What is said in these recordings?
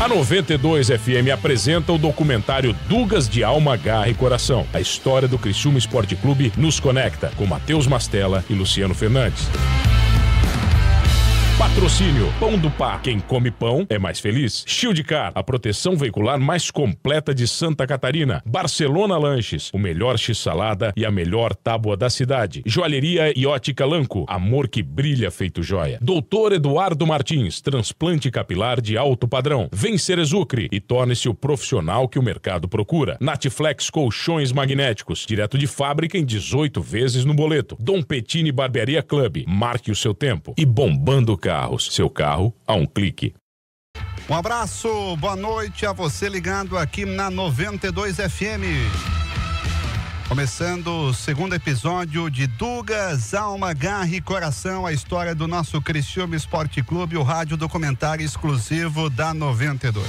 A 92 FM apresenta o documentário Dugas de Alma, Garra e Coração. A história do Criciúma Esporte Clube nos conecta, com Matheus Mastella e Luciano Fernandes. Patrocínio Pão do Pá. Quem come pão é mais feliz. Shieldcar, a proteção veicular mais completa de Santa Catarina. Barcelona Lanches, o melhor x-salada e a melhor tábua da cidade. Joalheria e ótica Lanco, amor que brilha feito joia. Doutor Eduardo Martins, transplante capilar de alto padrão. Vencer Exucre e torne-se o profissional que o mercado procura. Natiflex Colchões Magnéticos, direto de fábrica em 18 vezes no boleto. Dom Pettini Barbearia Club, marque o seu tempo. E Bombando Carros, seu carro a um clique. Um abraço, boa noite a você ligado aqui na 92 FM. Começando o segundo episódio de Dugas, Alma, Garra e Coração, a história do nosso Criciúma Esporte Clube, o rádio documentário exclusivo da 92.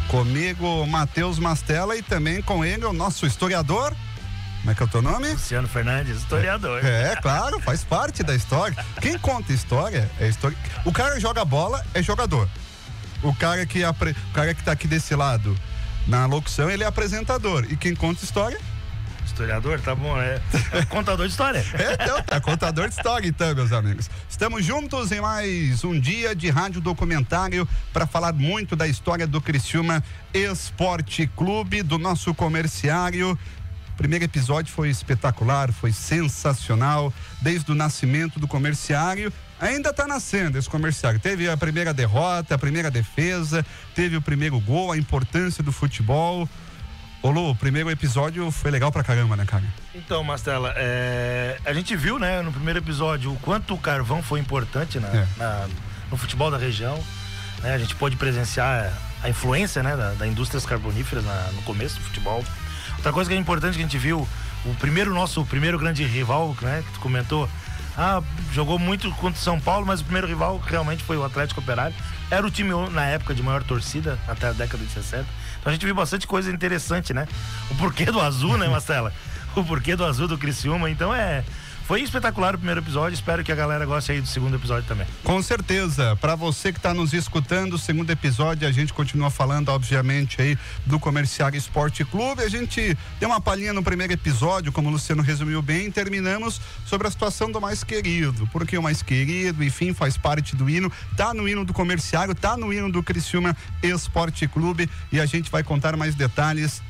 Comigo, Matheus Mastella, e também com ele, o nosso historiador. Como é que é o teu nome? Luciano Fernandes, historiador. É, claro, faz parte da história. Quem conta história é história. O cara que joga bola é jogador. O cara que tá aqui desse lado na locução, ele é apresentador. E quem conta história? Historiador, tá bom, é contador de história. Então, tá contador de história então, meus amigos. Estamos juntos em mais um dia de rádio documentário para falar muito da história do Criciúma Esporte Clube, do nosso comerciário. O primeiro episódio foi espetacular, foi sensacional, desde o nascimento do comerciário. Ainda está nascendo esse comerciário. Teve a primeira derrota, a primeira defesa, teve o primeiro gol, a importância do futebol. Ô Lu, o primeiro episódio foi legal pra caramba, né, cara? Então, Mastella, a gente viu, né, no primeiro episódio o quanto o carvão foi importante no futebol da região. Né? A gente pôde presenciar a influência, né, da indústrias carboníferas no começo do futebol. Outra coisa que é importante que a gente viu, nosso primeiro grande rival, né, que tu comentou, jogou muito contra o São Paulo, mas o primeiro rival realmente foi o Atlético Operário. Era o time, na época, de maior torcida, até a década de 60. Então a gente viu bastante coisa interessante, né? O porquê do azul, né, Mastella? O porquê do azul do Criciúma. Então foi espetacular o primeiro episódio, espero que a galera goste aí do segundo episódio também. Com certeza, para você que está nos escutando, o segundo episódio a gente continua falando, obviamente, aí do Comerciário Esporte Clube. A gente deu uma palhinha no primeiro episódio, como o Luciano resumiu bem, e terminamos sobre a situação do mais querido, porque o mais querido, enfim, faz parte do hino, tá no hino do Comerciário, tá no hino do Criciúma Esporte Clube, e a gente vai contar mais detalhes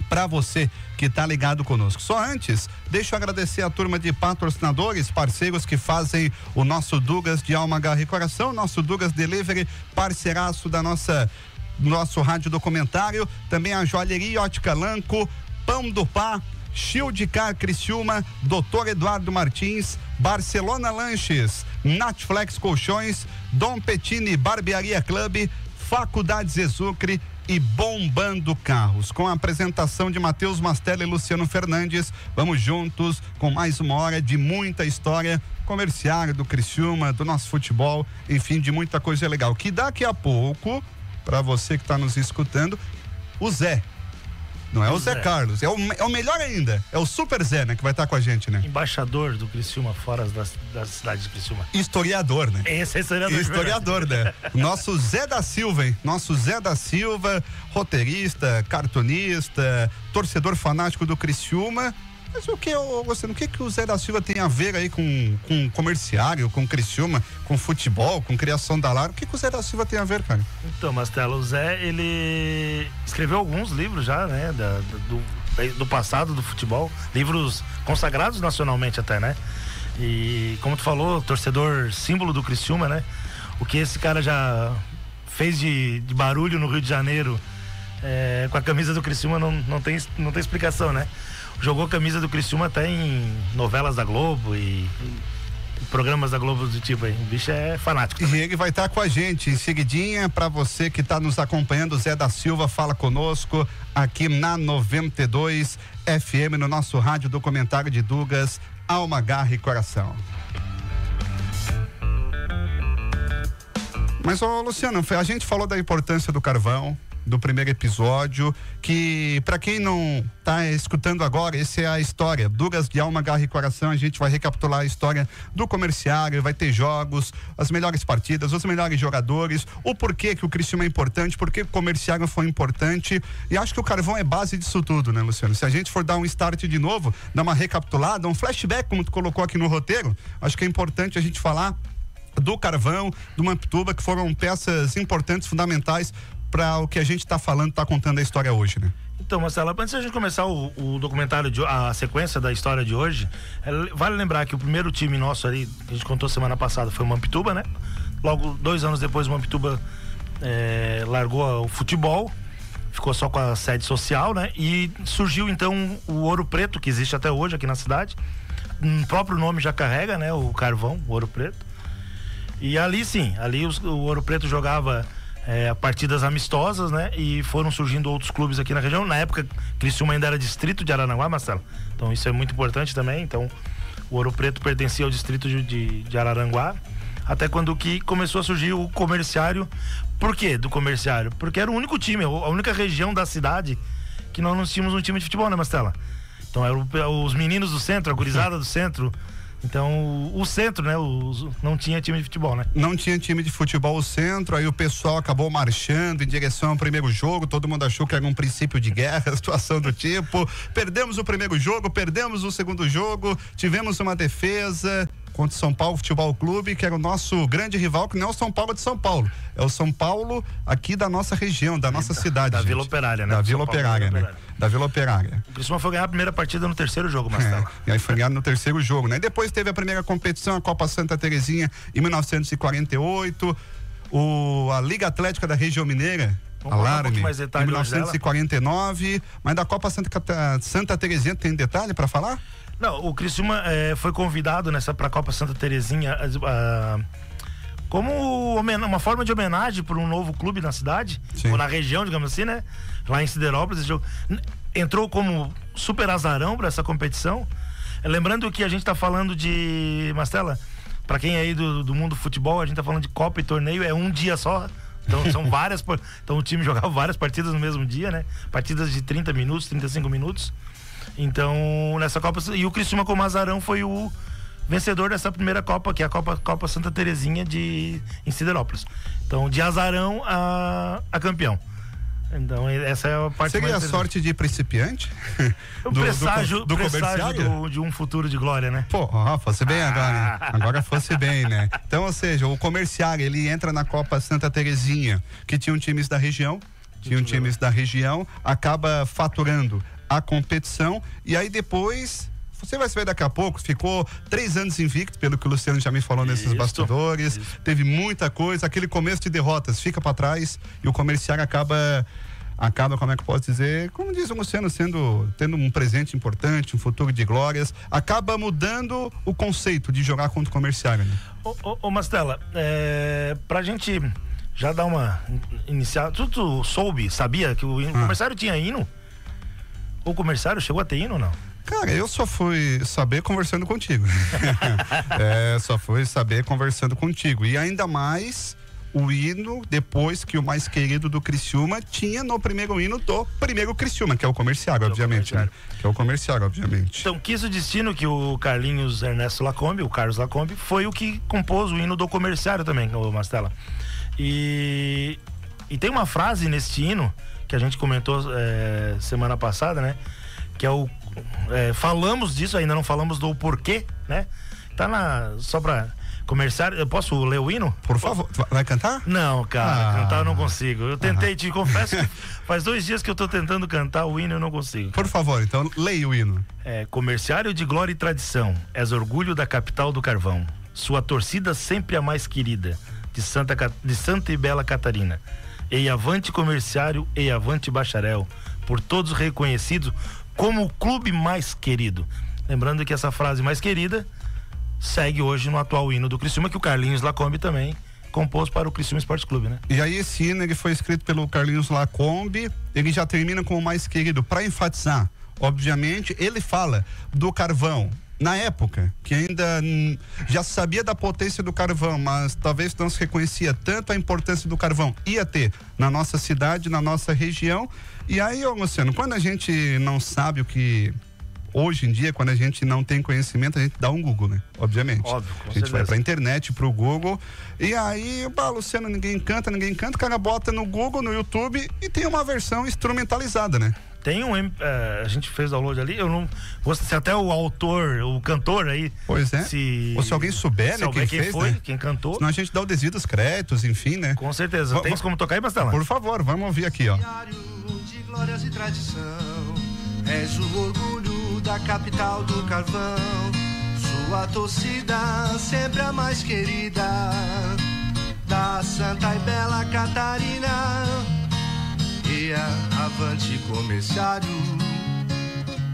para você que está ligado conosco. Só antes, deixa eu agradecer a turma de patrocinadores, parceiros que fazem o nosso Dugas de Alma, Garra e Coração, nosso Dugas Delivery, parceiraço da nosso rádio documentário, também a Joalheria e Ótica Lanco, Pão do Pá, Shieldcar Criciúma, Doutor Eduardo Martins, Barcelona Lanches, Natiflex Colchões, Dom Pettini Barbearia Club, Faculdades Exucre e Bombando Carros, com a apresentação de Matheus Mastella e Luciano Fernandes. Vamos juntos com mais uma hora de muita história comerciária do Criciúma, do nosso futebol, enfim, de muita coisa legal. Que daqui a pouco, para você que está nos escutando, o Zé. Não é o Zé Carlos, é o melhor ainda, é o Super Zé, né, que vai estar com a gente, né? Embaixador do Criciúma fora da cidade de Criciúma. Historiador, né? Esse é historiador. Historiador, né? Nosso Zé da Silva, hein? Nosso Zé da Silva, roteirista, cartunista, torcedor fanático do Criciúma. Mas o que o Zé da Silva tem a ver aí com comerciário, com Criciúma, com futebol, com criação da Lara? O que o Zé da Silva tem a ver, cara? Então, Mastella, o Zé, ele escreveu alguns livros já, né, do passado do futebol, livros consagrados nacionalmente até, né? E como tu falou, torcedor símbolo do Criciúma, né? O que esse cara já fez de barulho no Rio de Janeiro com a camisa do Criciúma não tem explicação, né? Jogou a camisa do Criciúma até em novelas da Globo e programas da Globo do tipo aí. O bicho é fanático também. E ele vai estar com a gente em seguidinha. Para você que está nos acompanhando, Zé da Silva fala conosco aqui na 92 FM, no nosso rádio documentário de Dugas, Alma, Garra e Coração. Mas, Luciano, a gente falou da importância do carvão, do primeiro episódio, que para quem não tá escutando agora, essa é a história, Duras de Alma, Garra e Coração. A gente vai recapitular a história do Comerciário, vai ter jogos, as melhores partidas, os melhores jogadores, o porquê que o Criciúma é importante, porquê que o Comerciário foi importante, e acho que o Carvão é base disso tudo, né, Luciano? Se a gente for dar um start de novo, dar uma recapitulada, um flashback, como tu colocou aqui no roteiro, acho que é importante a gente falar do Carvão, do Mampituba, que foram peças importantes, fundamentais para o que a gente está falando, está contando a história hoje, né? Então, Marcelo, antes da gente começar o documentário, a sequência da história de hoje, vale lembrar que o primeiro time nosso ali, que a gente contou semana passada, foi o Mampituba, né? Logo, 2 anos depois, o Mampituba largou o futebol, ficou só com a sede social, né? E surgiu, então, o Ouro Preto, que existe até hoje aqui na cidade. O próprio nome já carrega, né? O Carvão, o Ouro Preto. E ali, sim, o Ouro Preto jogava partidas amistosas, né? E foram surgindo outros clubes aqui na região. Na época, Criciúma ainda era distrito de Araranguá, Marcelo. Então isso é muito importante também. Então o Ouro Preto pertencia ao distrito de Araranguá. Até quando que começou a surgir o Comerciário. Por quê do Comerciário? Porque era o único time, a única região da cidade que nós não tínhamos um time de futebol, né, Marcela? Então eram os meninos do centro, a gurizada do centro. Então, o centro, né? Não tinha time de futebol, né? Não tinha time de futebol o centro, aí o pessoal acabou marchando em direção ao primeiro jogo, todo mundo achou que era um princípio de guerra, situação do tipo, perdemos o primeiro jogo, perdemos o segundo jogo, tivemos uma defesa contra o São Paulo Futebol Clube, que era o nosso grande rival, que não é o São Paulo de São Paulo, é o São Paulo aqui da nossa região, da nossa cidade. Da Vila Operária, né? Da Vila Operária, né? Da Vila Operária. O Criciúma foi ganhar a primeira partida no terceiro jogo, Marcelo. E aí foi ganhado no terceiro jogo, né? Depois teve a primeira competição, a Copa Santa Terezinha, em 1948, a Liga Atlética da Região Mineira, Alarme, em 1949, mas da Copa Santa Terezinha tem detalhe para falar? Não, o Criciúma foi convidado para a Copa Santa Terezinha como uma forma de homenagem para um novo clube na cidade, ou na região, digamos assim, né? Lá em Siderópolis, entrou como super azarão para essa competição. Lembrando que a gente está falando de, Marcela, para quem é aí do mundo do futebol, a gente está falando de Copa e torneio, é um dia só. Então são várias, então o time jogava várias partidas no mesmo dia, né? Partidas de 30 minutos, 35 minutos. Então, nessa Copa, e o Criciúma como azarão foi o vencedor dessa primeira Copa, que é a Copa Santa Terezinha em Siderópolis. Então, de azarão a campeão. Então, essa é a parte. Seria a sorte de principiante? O presságio de um futuro de glória, né? Pô, fosse bem agora, né? Agora fosse bem, né? Então, ou seja, o Comerciário, ele entra na Copa Santa Terezinha, que tinham times da região, acaba faturando a competição, e aí depois, você vai ver daqui a pouco, ficou 3 anos invicto, pelo que o Luciano já me falou nesses bastidores, teve muita coisa, aquele começo de derrotas fica para trás, e o Comerciário acaba, como é que eu posso dizer, como diz o Luciano, tendo um presente importante, um futuro de glórias, acaba mudando o conceito de jogar contra o Comerciário, né? Ô Mastella, pra gente já dar uma inicial, tu sabia que o Comerciário tinha hino? O Comerciário chegou a ter hino ou não? Cara, eu só fui saber conversando contigo. Só fui saber conversando contigo. E ainda mais o hino, depois que o mais querido do Criciúma tinha no primeiro hino do primeiro Criciúma, que é o Comerciário, obviamente, né? Que é o Comerciário, obviamente. Então, quis o destino que o Carlos Lacombe, foi o que compôs o hino do Comerciário também, o Mastella. E tem uma frase nesse hino que a gente comentou semana passada, né? Que é falamos disso, ainda não falamos do porquê, né? Tá só pra Comerciário. Eu posso ler o hino? Por favor, vai cantar? Não, cara, cantar eu não consigo. Eu tentei, te confesso que faz 2 dias que eu tô tentando cantar o hino e eu não consigo. Por favor, então leia o hino. Comerciário de glória e tradição, és orgulho da capital do carvão, sua torcida sempre a mais querida, de Santa e Bela Catarina. Ei avante Comerciário, ei avante Bacharel, por todos reconhecido como o clube mais querido. Lembrando que essa frase mais querida segue hoje no atual hino do Criciúma, que o Carlinhos Lacombe também compôs para o Criciúma Esporte Clube, né? E aí esse hino, ele foi escrito pelo Carlinhos Lacombe, ele já termina como mais querido, para enfatizar, obviamente, ele fala do Carvão, na época, que ainda já sabia da potência do carvão, mas talvez não se reconhecia tanto a importância do carvão, ia ter na nossa cidade, na nossa região. E aí, Luciano, quando a gente não sabe o que... Hoje em dia, quando a gente não tem conhecimento, a gente dá um Google, né? Obviamente. Óbvio, a gente vai pra internet, pro Google, e aí, Luciano, ninguém canta, o cara bota no Google, no YouTube, e tem uma versão instrumentalizada, né? Tem a gente fez download ali, eu não vou se até o autor, o cantor aí. Pois é. Ou se alguém souber, né, quem fez, foi, né? quem cantou. Senão a gente dá o devido dos créditos, enfim, né? Com certeza. Tem como tocar aí, Bastela? Por favor, vamos ouvir aqui, ó. De glórias e tradição, és o orgulho da capital do carvão, sua torcida sempre a mais querida da Santa e Bela Catarina. E avante comerciário,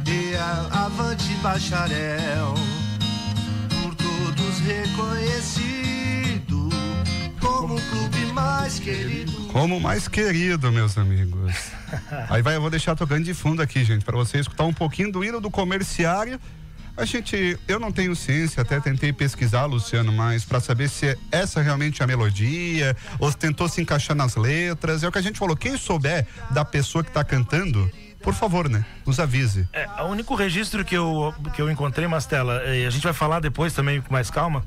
e avante bacharel, por todos reconhecido como o clube mais querido. Como mais querido, meus amigos. Aí eu vou deixar tocando de fundo aqui, gente, para você escutar um pouquinho do hino do comerciário. Eu não tenho ciência, até tentei pesquisar, Luciano, mas para saber se essa realmente é a melodia, ou se tentou se encaixar nas letras. É o que a gente falou, quem souber da pessoa que tá cantando, por favor, né, nos avise. O único registro que eu encontrei, Mastela, a gente vai falar depois também com mais calma,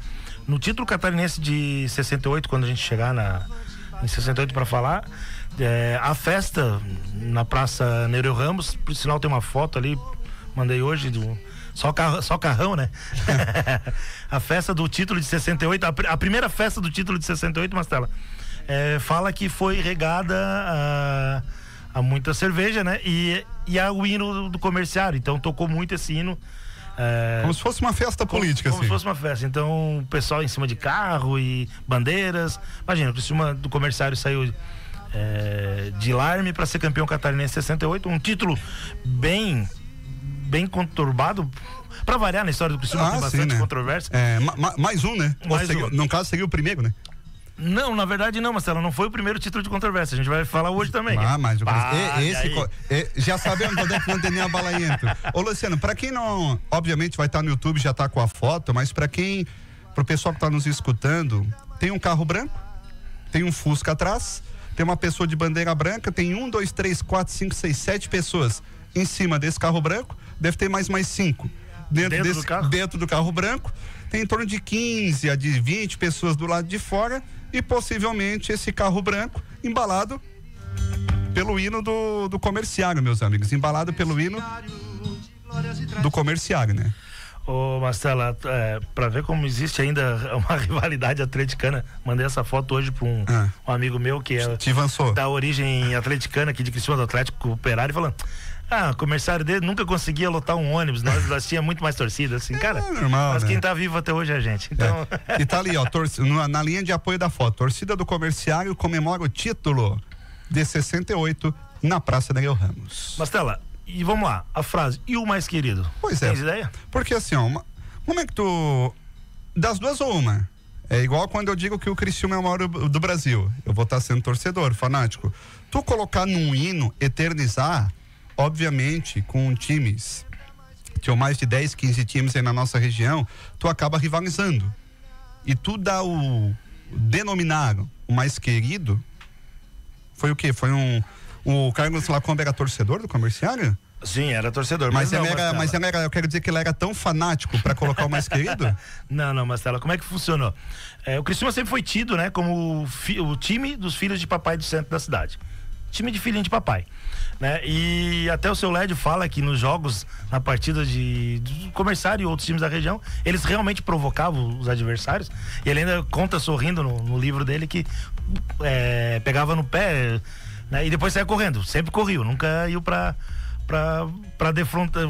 no título catarinense de 68, quando a gente chegar em 68 para falar, a festa na Praça Nereu Ramos, por sinal tem uma foto ali, mandei hoje, só carrão, né? A festa do título de 68, a primeira festa do título de 68, Mastela, fala que foi regada a muita cerveja, né? E o hino do comerciário, então tocou muito esse hino. Como se fosse uma festa política, como se fosse uma festa. Então, o pessoal em cima de carro e bandeiras. Imagina, o Criciúma do comerciário saiu de Larme para ser campeão catarinense em 68. Um título bem conturbado. Para variar na história do Criciúma, tem bastante controvérsia. Mais um, né? No caso, seria o primeiro, né? Não, na verdade não, Marcelo, não foi o primeiro título de controvérsia, a gente vai falar hoje também. Mas já sabemos onde é que não tem nem abalaento. Ô, Luciano, pra quem não, obviamente vai estar no YouTube, já tá com a foto, mas pro pessoal que tá nos escutando, tem um carro branco, tem um Fusca atrás, tem uma pessoa de bandeira branca, tem 1, 2, 3, 4, 5, 6, 7 pessoas em cima desse carro branco, deve ter mais 5 dentro do carro branco, tem em torno de 15 a de 20 pessoas do lado de fora, e possivelmente esse carro branco embalado pelo hino do comerciário, meus amigos, embalado pelo hino do comerciário, né? Ô, Marcela, pra ver como existe ainda uma rivalidade atleticana, mandei essa foto hoje pra um amigo meu que é da origem atleticana aqui de Criciúma, do Atlético Operário, falando: o comerciário dele nunca conseguia lotar um ônibus, nós tinha muito mais torcida, assim, cara. Normal, mas né? quem tá vivo até hoje é a gente. Então... E tá ali, ó, na linha de apoio da foto, torcida do comerciário comemora o título de 68 na Praça Nereu Ramos. Mastela, e vamos lá, a frase, e o mais querido? Pois Tens ideia? Porque assim, ó, como é que tu... Das duas ou uma? É igual quando eu digo que o Criciúma é o maior do Brasil. Eu vou estar sendo torcedor, fanático. Tu colocar num hino, eternizar, obviamente, com times, tinham mais de 10, 15 times aí na nossa região, tu acaba rivalizando. E tu dá denominar o mais querido, foi o quê? Foi o Carlos Lacombe era torcedor do comerciário? Sim, era torcedor. Mas ele era, eu quero dizer que ele era tão fanático para colocar o mais querido? Não, Marcelo, como é que funcionou? O Criciúma sempre foi tido, né, como o time dos filhos de papai do centro da cidade. Time de filhinho de papai, né? E até o seu Lédio fala que nos jogos, na partida do comerciário e outros times da região, eles realmente provocavam os adversários, e ele ainda conta sorrindo no livro dele que pegava no pé, né? E depois saia correndo, sempre corriam, nunca iam pra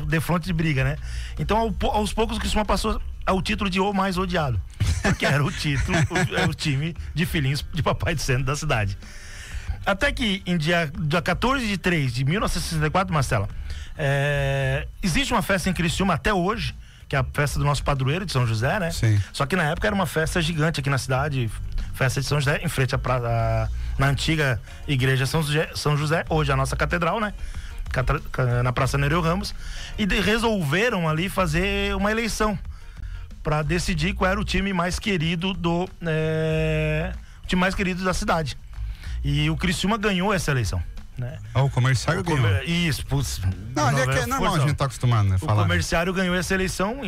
defronte de briga, né? Então aos poucos o Criciúma passou ao título de o mais odiado, porque era o título, o time de filhinhos de papai do centro da cidade. Até que em dia 14 de 3 de 1964, Marcela, existe uma festa em Criciúma até hoje, que é a festa do nosso padroeiro de São José, né? Sim. Só que na época era uma festa gigante aqui na cidade, festa de São José, em frente na antiga igreja São José, hoje a nossa catedral, né? na Praça Nereu Ramos, e resolveram ali fazer uma eleição para decidir qual era o time mais querido da cidade. E o Criciúma ganhou essa eleição, né? O Comerciário ganhou. Isso, putz. Não, a gente tá acostumado, né? O Comerciário ganhou essa eleição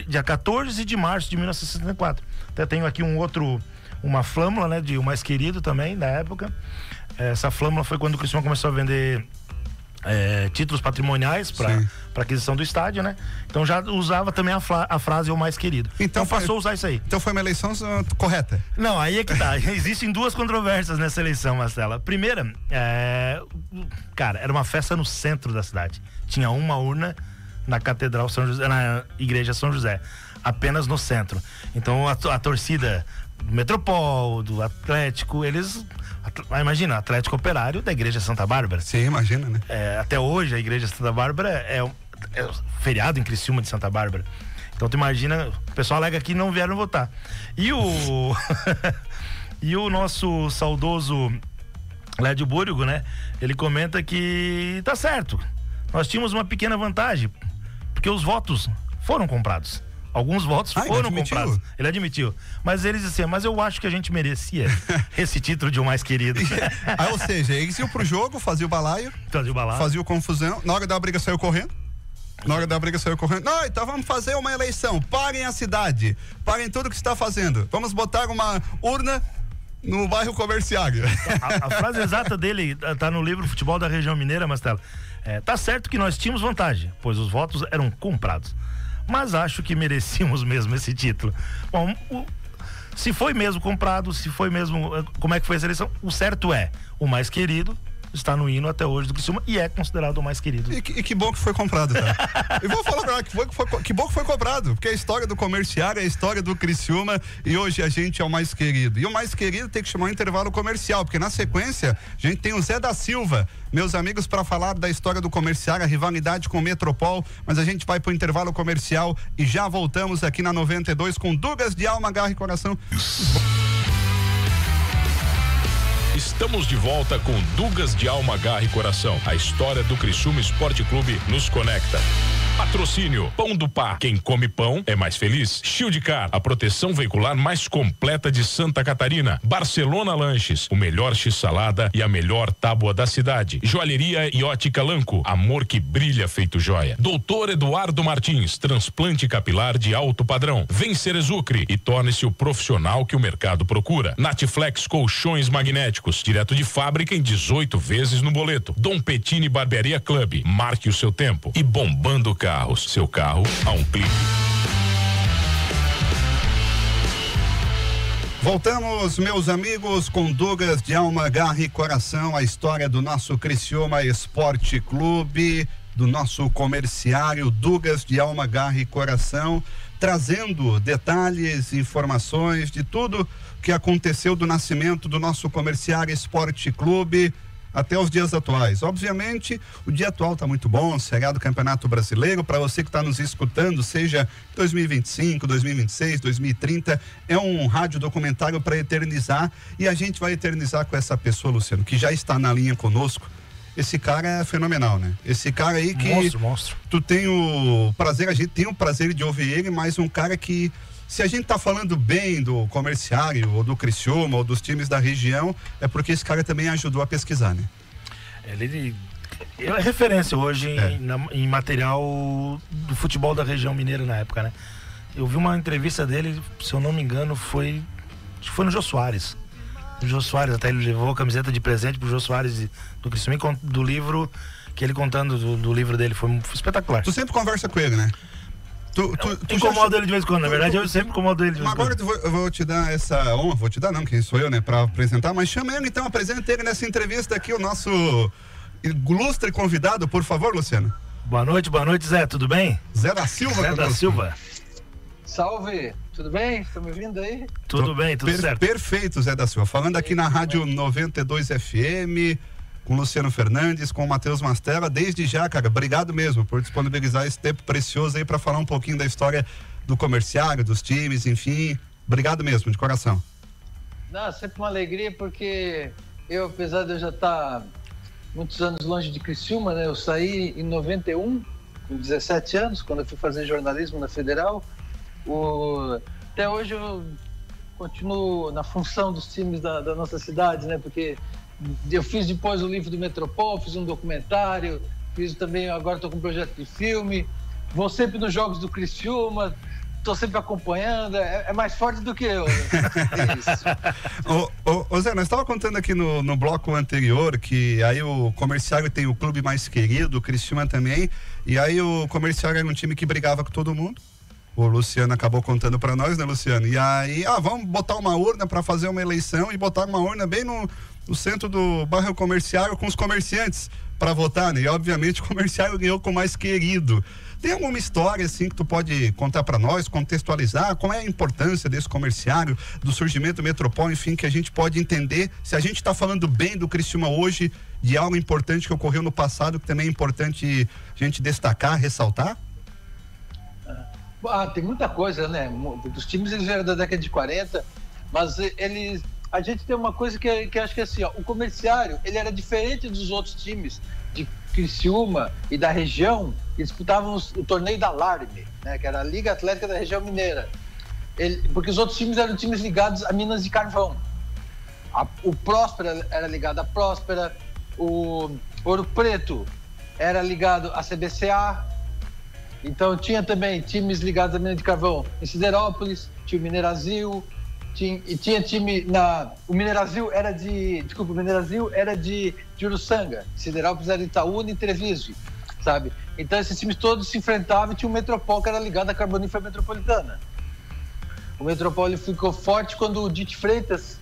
dia 14 de março de 1964. Até tenho aqui uma flâmula, né, de o mais querido também, da época. Essa flâmula foi quando o Criciúma começou a vender títulos patrimoniais para aquisição do estádio, né? Então já usava também a frase o mais querido. Então passou a usar isso aí. Então foi uma eleição correta? Não, aí é que tá. Existem duas controvérsias nessa eleição, Marcela. A primeira, cara, era uma festa no centro da cidade. Tinha uma urna na Catedral São José, na Igreja São José, apenas no centro. Então a torcida do Metropol, do Atlético, imagina, Atlético Operário da Igreja Santa Bárbara. Sim, imagina, né? Até hoje a Igreja Santa Bárbara é feriado em Criciúma de Santa Bárbara. Então tu imagina, o pessoal alega que não vieram votar. E o nosso saudoso Lédio Búrigo, né? Ele comenta que tá certo. Nós tínhamos uma pequena vantagem, porque os votos foram comprados. Alguns votos foram comprados. Ele admitiu. Mas eles disseram, mas eu acho que a gente merecia esse título de o mais querido. Ou seja, eles iam pro jogo, faziam o balaio. Fazia confusão. Na hora da briga saiu correndo. Não, então vamos fazer uma eleição. Parem a cidade. Parem tudo que está fazendo. Vamos botar uma urna no bairro Comerciário. A frase exata dele tá no livro Futebol da Região Mineira, Mastella. Tá certo que nós tínhamos vantagem, pois os votos eram comprados. Mas acho que merecíamos mesmo esse título. Bom, se foi mesmo comprado, se foi mesmo... Como é que foi essa eleição? O certo é, o mais querido está no hino até hoje do Criciúma e é considerado o mais querido. E que bom que foi comprado, tá? E vou falar agora, que bom que foi comprado, porque a história do Comerciário é a história do Criciúma e hoje a gente é o mais querido. E o mais querido tem que chamar um intervalo comercial, porque na sequência a gente tem o Zé da Silva, meus amigos, para falar da história do Comerciário, a rivalidade com o Metropol, mas a gente vai pro intervalo comercial e já voltamos aqui na 92 com Dugas de Alma, Garra e Coração. Estamos de volta com Dugas de Alma, Garra e Coração. A história do Criciúma Esporte Clube nos conecta. Patrocínio Pão do Pá. Quem come pão é mais feliz. Shield Car, a proteção veicular mais completa de Santa Catarina. Barcelona Lanches, o melhor x-salada e a melhor tábua da cidade. Joalheria e ótica Lanco, amor que brilha feito joia. Doutor Eduardo Martins, transplante capilar de alto padrão. Vem Cerezucre e torne-se o profissional que o mercado procura. Natiflex colchões magnéticos, direto de fábrica em 18 vezes no boleto. Dom Pettini Barbearia Club, marque o seu tempo. E Bombando Carros, seu carro a um clique. Voltamos, meus amigos, com Dugas de Alma, Garra e Coração, a história do nosso Criciúma Esporte Clube, do nosso Comerciário Dugas de Alma, Garra e Coração, trazendo detalhes, informações de tudo que aconteceu do nascimento do nosso Comerciário Esporte Clube até os dias atuais. Obviamente, o dia atual está muito bom, seriado do Campeonato Brasileiro, para você que está nos escutando, seja 2025, 2026, 2030, é um rádio documentário para eternizar, e a gente vai eternizar com essa pessoa, Luciano, que já está na linha conosco. Esse cara é fenomenal, né? Esse cara aí que... Monstro. Tu tem o prazer, a gente tem o prazer de ouvir ele, mas um cara que... Se a gente tá falando bem do Comerciário, ou do Criciúma, ou dos times da região, é porque esse cara também ajudou a pesquisar, né? Ele é referência hoje em material do futebol da região mineira na época, né? Eu vi uma entrevista dele, se eu não me engano, foi no Jô Soares. O Jô Soares, até ele levou a camiseta de presente pro Jô Soares do Criciúma, do livro, que ele contando do livro dele, foi espetacular. Tu sempre conversa com ele, né? Tu incomodo ele de vez em quando, na verdade eu sempre incomodo ele de vez em quando. Agora eu vou te dar essa honra, vou te dar não, quem sou eu, né, pra apresentar, mas chama ele então, apresenta ele nessa entrevista aqui, o nosso ilustre convidado, por favor, Luciano. Boa noite, Zé, tudo bem? Zé da Silva. Zé da Silva. Salve, tudo bem? Estão me ouvindo aí? Tudo bem, tudo certo. Perfeito, Zé da Silva, falando aqui na Rádio 92 FM, com o Luciano Fernandes, com o Matheus Mastella. Desde já, cara, obrigado mesmo por disponibilizar esse tempo precioso aí para falar um pouquinho da história do Comerciário, dos times, enfim. Obrigado mesmo, de coração. Não, sempre uma alegria, porque eu, apesar de eu já estar muitos anos longe de Criciúma, né? Eu saí em 91, com 17 anos, quando eu fui fazer jornalismo na Federal. Até hoje eu continuo na função dos times da nossa cidade, né? Porque eu fiz depois o livro do Metropol, fiz um documentário, fiz também, agora estou com um projeto de filme, vou sempre nos jogos do Criciúma, estou sempre acompanhando, é mais forte do que eu. Né? É isso. Ô Zé, nós estávamos contando aqui no bloco anterior que aí o Comerciário tem o clube mais querido, o Criciúma também, e aí o Comerciário era um time que brigava com todo mundo. O Luciano acabou contando para nós, né, Luciano? E aí, vamos botar uma urna para fazer uma eleição e botar uma urna bem no centro do bairro Comerciário com os comerciantes para votar, né? E obviamente o Comerciário ganhou com o mais querido. Tem alguma história assim que tu pode contar para nós, contextualizar? Qual é a importância desse Comerciário, do surgimento do Metropol, enfim, que a gente pode entender se a gente está falando bem do Criciúma hoje, de algo importante que ocorreu no passado, que também é importante a gente destacar, ressaltar? Tem muita coisa, né? Os times eles vieram da década de 40, mas a gente tem uma coisa que acho que é assim, ó, o Comerciário, ele era diferente dos outros times de Criciúma e da região, que disputavam o torneio da Larme, né? Que era a Liga Atlética da Região Mineira. Porque os outros times eram times ligados a minas de carvão. O Próspera era ligado à Próspera, o Ouro Preto era ligado à CBCA. Então tinha também times ligados à mina de carvão em Siderópolis, tinha o Minerazil, tinha time o Minerazil era de Uruçanga, Siderópolis era de Itaúna e Treviso, sabe? Então esses times todos se enfrentavam e tinha o Metropol que era ligado à Carbonífera Metropolitana. O Metropol ficou forte quando o Dite Freitas,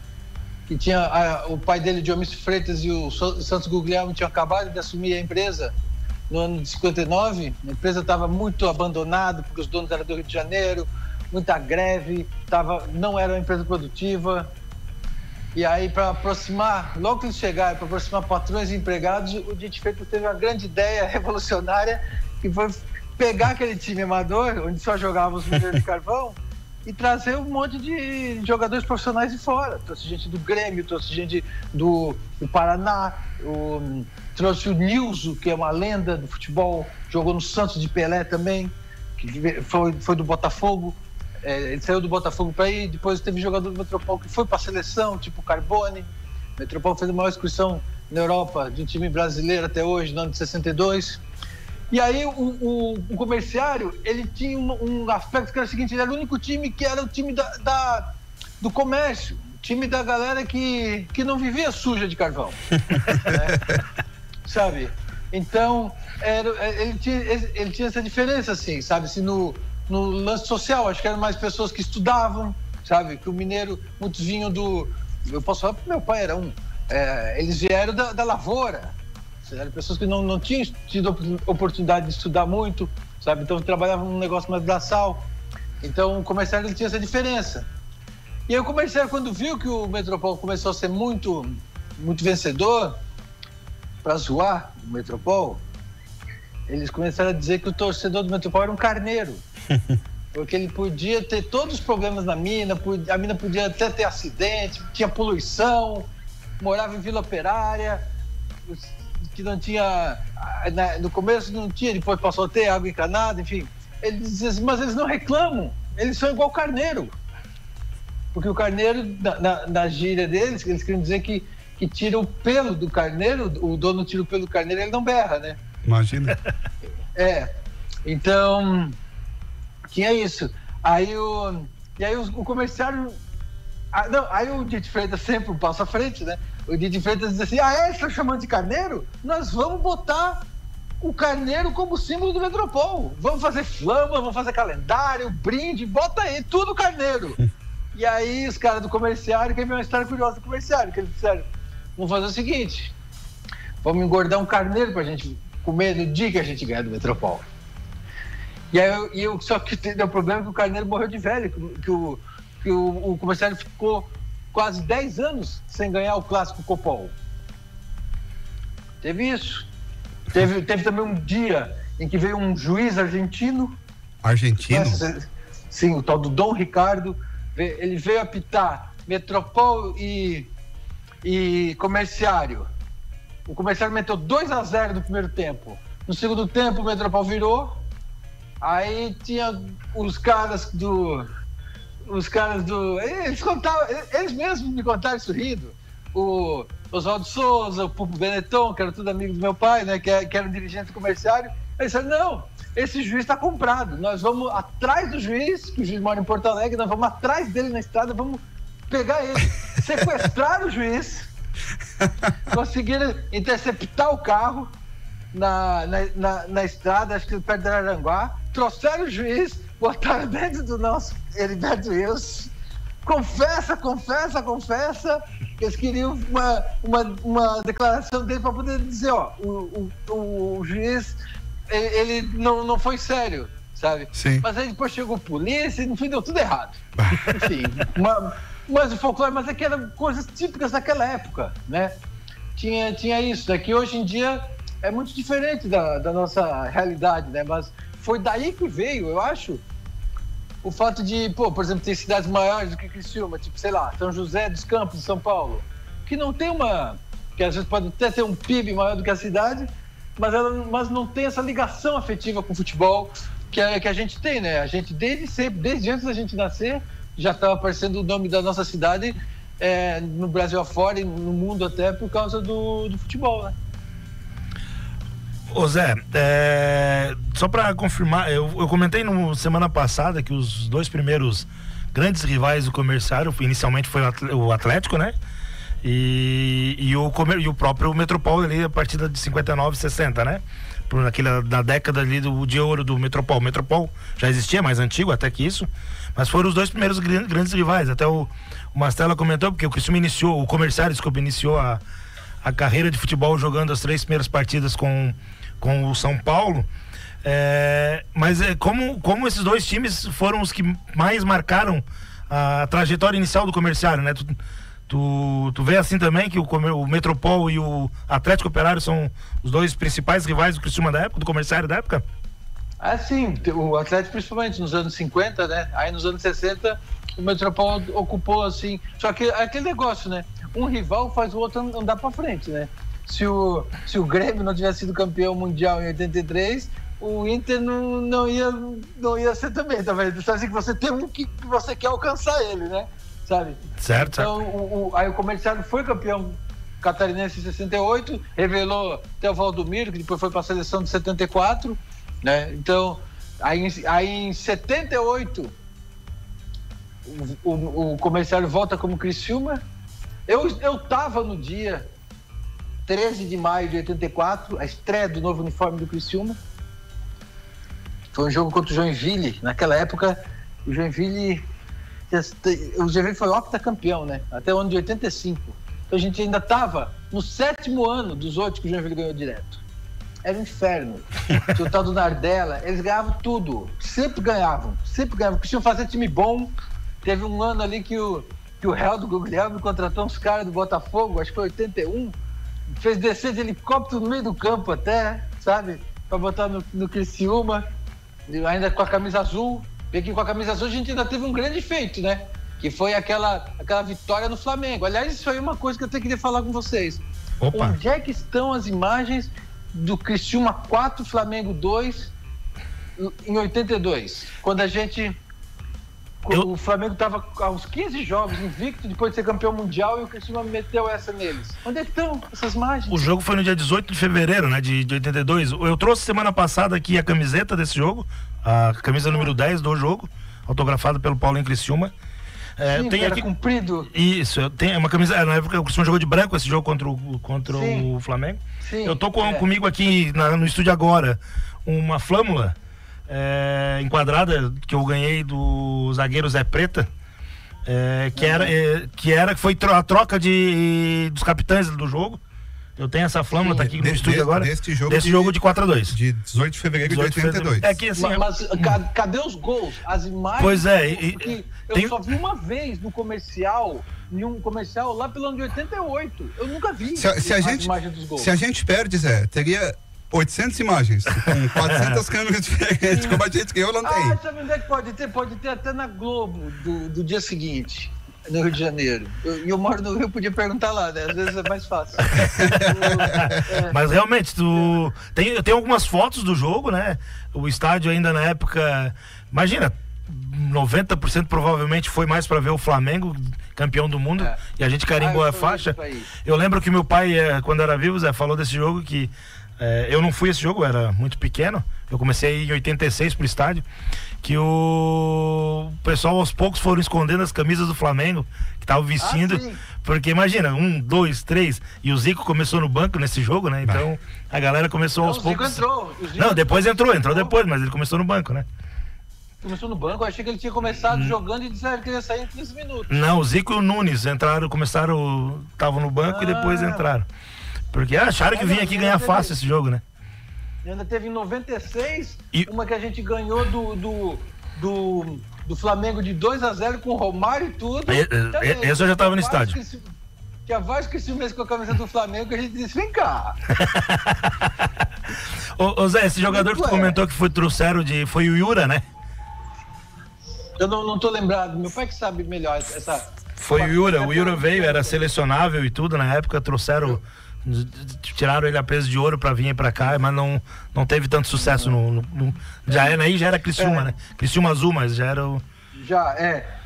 que tinha o pai dele, Dionísio Freitas, e o Santos Guglielmo tinham acabado de assumir a empresa no ano de 59, a empresa estava muito abandonada, porque os donos eram do Rio de Janeiro, muita greve, não era uma empresa produtiva. E aí, para aproximar, logo que eles chegaram, para aproximar patrões e empregados, o Dite Freitas teve uma grande ideia revolucionária, que foi pegar aquele time amador, onde só jogavam os mineiros de carvão, e trazer um monte de jogadores profissionais de fora. Trouxe gente do Grêmio, trouxe gente do Paraná, trouxe o Nilson, que é uma lenda do futebol, jogou no Santos de Pelé também, que foi do Botafogo. Ele saiu do Botafogo para ir, depois teve jogador do Metropol que foi para a seleção, tipo Carbone. O Metropol fez a maior excursão na Europa de um time brasileiro até hoje, no ano de 62. E aí o Comerciário, ele tinha um aspecto que era o seguinte: ele era o único time que era o time do comércio, time da galera que não vivia suja de carvão, né? Sabe? Então ele tinha essa diferença, assim, sabe? Assim, no lance social, acho que eram mais pessoas que estudavam, sabe? Que o mineiro, muitos vinham eu posso falar porque meu pai era eles vieram da lavoura. Eram pessoas que não tinham tido oportunidade de estudar muito, sabe? Então trabalhavam num negócio mais braçal. Então o Comerciário ele tinha essa diferença. E aí o Comerciário, quando viu que o Metropol começou a ser muito, muito vencedor, para zoar o Metropol, eles começaram a dizer que o torcedor do Metropol era um carneiro. Porque ele podia ter todos os problemas na mina, a mina podia até ter acidente, tinha poluição, morava em Vila Operária, que não tinha, no começo não tinha, depois passou a ter água encanada, enfim. Ele dizia assim, mas eles não reclamam, eles são igual carneiro. Porque o carneiro, na gíria deles, eles queriam dizer que tira o pelo do carneiro, o dono tira o pelo do carneiro, ele não berra, né? Imagina. Então, tinha isso. Aí o Comerciário... aí o Dite Freitas sempre um passo à frente, né? O Dite Freitas diz assim, eles estão chamando de carneiro? Nós vamos botar o carneiro como símbolo do Metropol. Vamos fazer flama, vamos fazer calendário, brinde, bota aí, tudo carneiro. E aí os caras do Comerciário, que é uma história curiosa do Comerciário, que eles disseram, vamos fazer o seguinte, vamos engordar um carneiro pra gente comer no dia que a gente ganhar do Metropol. E aí só que deu problema que o carneiro morreu de velho, que o Comerciário ficou quase 10 anos sem ganhar o clássico Copol. Teve isso. Teve também um dia em que veio um juiz argentino. Argentino? Sim, o tal do Dom Ricardo. Ele veio apitar Metropol e Comerciário. O Comerciário meteu 2-0 no primeiro tempo. No segundo tempo, o Metropol virou. Aí tinha os caras do... Eles mesmos me contaram sorrindo. O Oswaldo Souza, o Pupo Benetton, que era tudo amigo do meu pai, né? Que era um dirigente comerciário. Eles disseram, não, esse juiz está comprado. Nós vamos atrás do juiz, que o juiz mora em Porto Alegre, nós vamos atrás dele na estrada, vamos pegar ele. Sequestraram o juiz, conseguiram interceptar o carro na estrada, acho que perto de Araranguá, trouxeram o juiz, botaram dentro do nosso Heriberto Wilson. Confessa. Eles queriam uma declaração dele para poder dizer, ó, o juiz, ele não foi sério, sabe? Sim. Mas aí depois chegou a polícia e no fim deu tudo errado. Enfim, mas o folclore, mas é que eram coisas típicas daquela época, né? Tinha isso, né? Que hoje em dia é muito diferente da nossa realidade, né? Mas foi daí que veio, eu acho, o fato de, por exemplo, ter cidades maiores do que Criciúma, tipo, sei lá, São José dos Campos, de São Paulo, que não tem que às vezes pode até ter um PIB maior do que a cidade, mas não tem essa ligação afetiva com o futebol que a gente tem, né? A gente, desde antes da gente nascer, já estava aparecendo o nome da nossa cidade no Brasil afora e no mundo até por causa do futebol, né? Ô Zé, só para confirmar, eu comentei semana passada que os dois primeiros grandes rivais do Comerciário, inicialmente foi o Atlético, né? E o próprio Metropol ali a partir de 59, 60, né? Na década ali de ouro do Metropol. O Metropol já existia, mais antigo até que isso, mas foram os dois primeiros grandes rivais. Até o Mastella comentou, porque o Comerciário iniciou a carreira de futebol jogando as 3 primeiras partidas com o São Paulo, mas como esses dois times foram os que mais marcaram a trajetória inicial do Comerciário, né? Tu vê assim também que o Metropol e o Atlético Operário são os dois principais rivais do Criciúma da época, do Comerciário da época? Sim, o Atlético principalmente nos anos 50, né? Aí nos anos 60 o Metropol ocupou assim, só que aquele negócio, né? Um rival faz o outro andar pra frente, né? Se o Grêmio não tivesse sido campeão mundial em 83, o Inter não ia ser também, tá vendo? Então, assim, que você tem um que você quer alcançar ele, né? Sabe? Certo. Então, aí o Comerciário foi campeão catarinense em 68, revelou até o Valdomiro, que depois foi para a seleção de 74, né? Então, aí em 78, o Comerciário volta como Criciúma. Eu tava no dia 13 de maio de 84, a estreia do novo uniforme do Criciúma. Foi um jogo contra o Joinville. Naquela época, o Joinville foi octacampeão, né? Até o ano de 85. Então a gente ainda estava no 7º ano dos 8 que o Joinville ganhou direto. Era um inferno. O tal do Nardella, eles ganhavam tudo. Sempre ganhavam. Queriam fazer time bom. Teve um ano ali que o Real do Guglielmo contratou uns caras do Botafogo, acho que foi 81, fez descer de helicóptero no meio do campo até, sabe? Pra botar no Criciúma, ainda com a camisa azul. Porque que com a camisa azul a gente ainda teve um grande feito, né? Que foi aquela vitória no Flamengo. Aliás, isso aí é uma coisa que eu até queria falar com vocês. Opa. Onde é que estão as imagens do Criciúma 4, Flamengo 2 em 82? Quando o Flamengo estava aos 15 jogos invicto depois de ser campeão mundial e o Criciúma meteu essa neles. Onde é que estão essas imagens? O jogo foi no dia 18 de fevereiro, né, de 82. Eu trouxe semana passada aqui a camiseta desse jogo, a camisa número 10 do jogo, autografada pelo Paulinho Criciúma. Sim, tem aqui comprido. Isso, tem uma camisa. Na época o Criciúma jogou de branco esse jogo contra o Flamengo. Sim, eu tô comigo aqui no estúdio agora uma flâmula enquadrada que eu ganhei do zagueiro Zé Preta, que foi a troca dos capitães do jogo. Eu tenho essa flâmula, tá aqui no estúdio agora. Desse jogo de 4-2. De 18 de fevereiro de 82. É que assim, mas cadê os gols? As imagens? Pois é. Eu só vi uma vez no comercial, em um comercial lá pelo ano de 88. Eu nunca vi as imagens dos gols. Se a gente perde, Zé, teria 800 imagens, com 400 câmeras diferentes, como a gente que eu não tenho. Sabe onde é que pode ter? Pode ter até na Globo do dia seguinte. no Rio de Janeiro. Eu moro no Rio, podia perguntar lá, né? Às vezes é mais fácil. Mas realmente, tem algumas fotos do jogo, né? O estádio ainda na época, imagina, 90% provavelmente foi mais para ver o Flamengo, campeão do mundo, e a gente carimbou a faixa. Eu lembro que meu pai, quando era vivo, Zé, falou desse jogo que eu não fui a esse jogo, eu era muito pequeno. Eu comecei em 86 pro estádio, que o pessoal aos poucos foram escondendo as camisas do Flamengo que estavam vestindo, porque imagina, 1, 2, 3, e o Zico começou no banco nesse jogo, né? Então a galera começou aos poucos. Não, depois entrou depois, mas ele começou no banco, né? Começou no banco, eu achei que ele tinha começado jogando e disseram que ele ia sair em 15 minutos. Não, o Zico e o Nunes estavam no banco e depois entraram. Porque acharam que vinha aqui ganhar fácil esse jogo, né? E ainda teve em 96 uma que a gente ganhou do Flamengo de 2-0 com o Romário e tudo. Esse eu já estava no estádio. Tinha vários Criciúmenses com a camisa do Flamengo que a gente disse, vem cá. Ô Zé, esse jogador que tu comentou que trouxeram foi o Yura, né? Eu não tô lembrado, meu pai que sabe melhor essa... Foi o Yura veio, era selecionável e tudo, na época tiraram ele a peso de ouro pra vir pra cá, mas não teve tanto sucesso já era Criciúma, né? Criciúma Azul, mas já era o...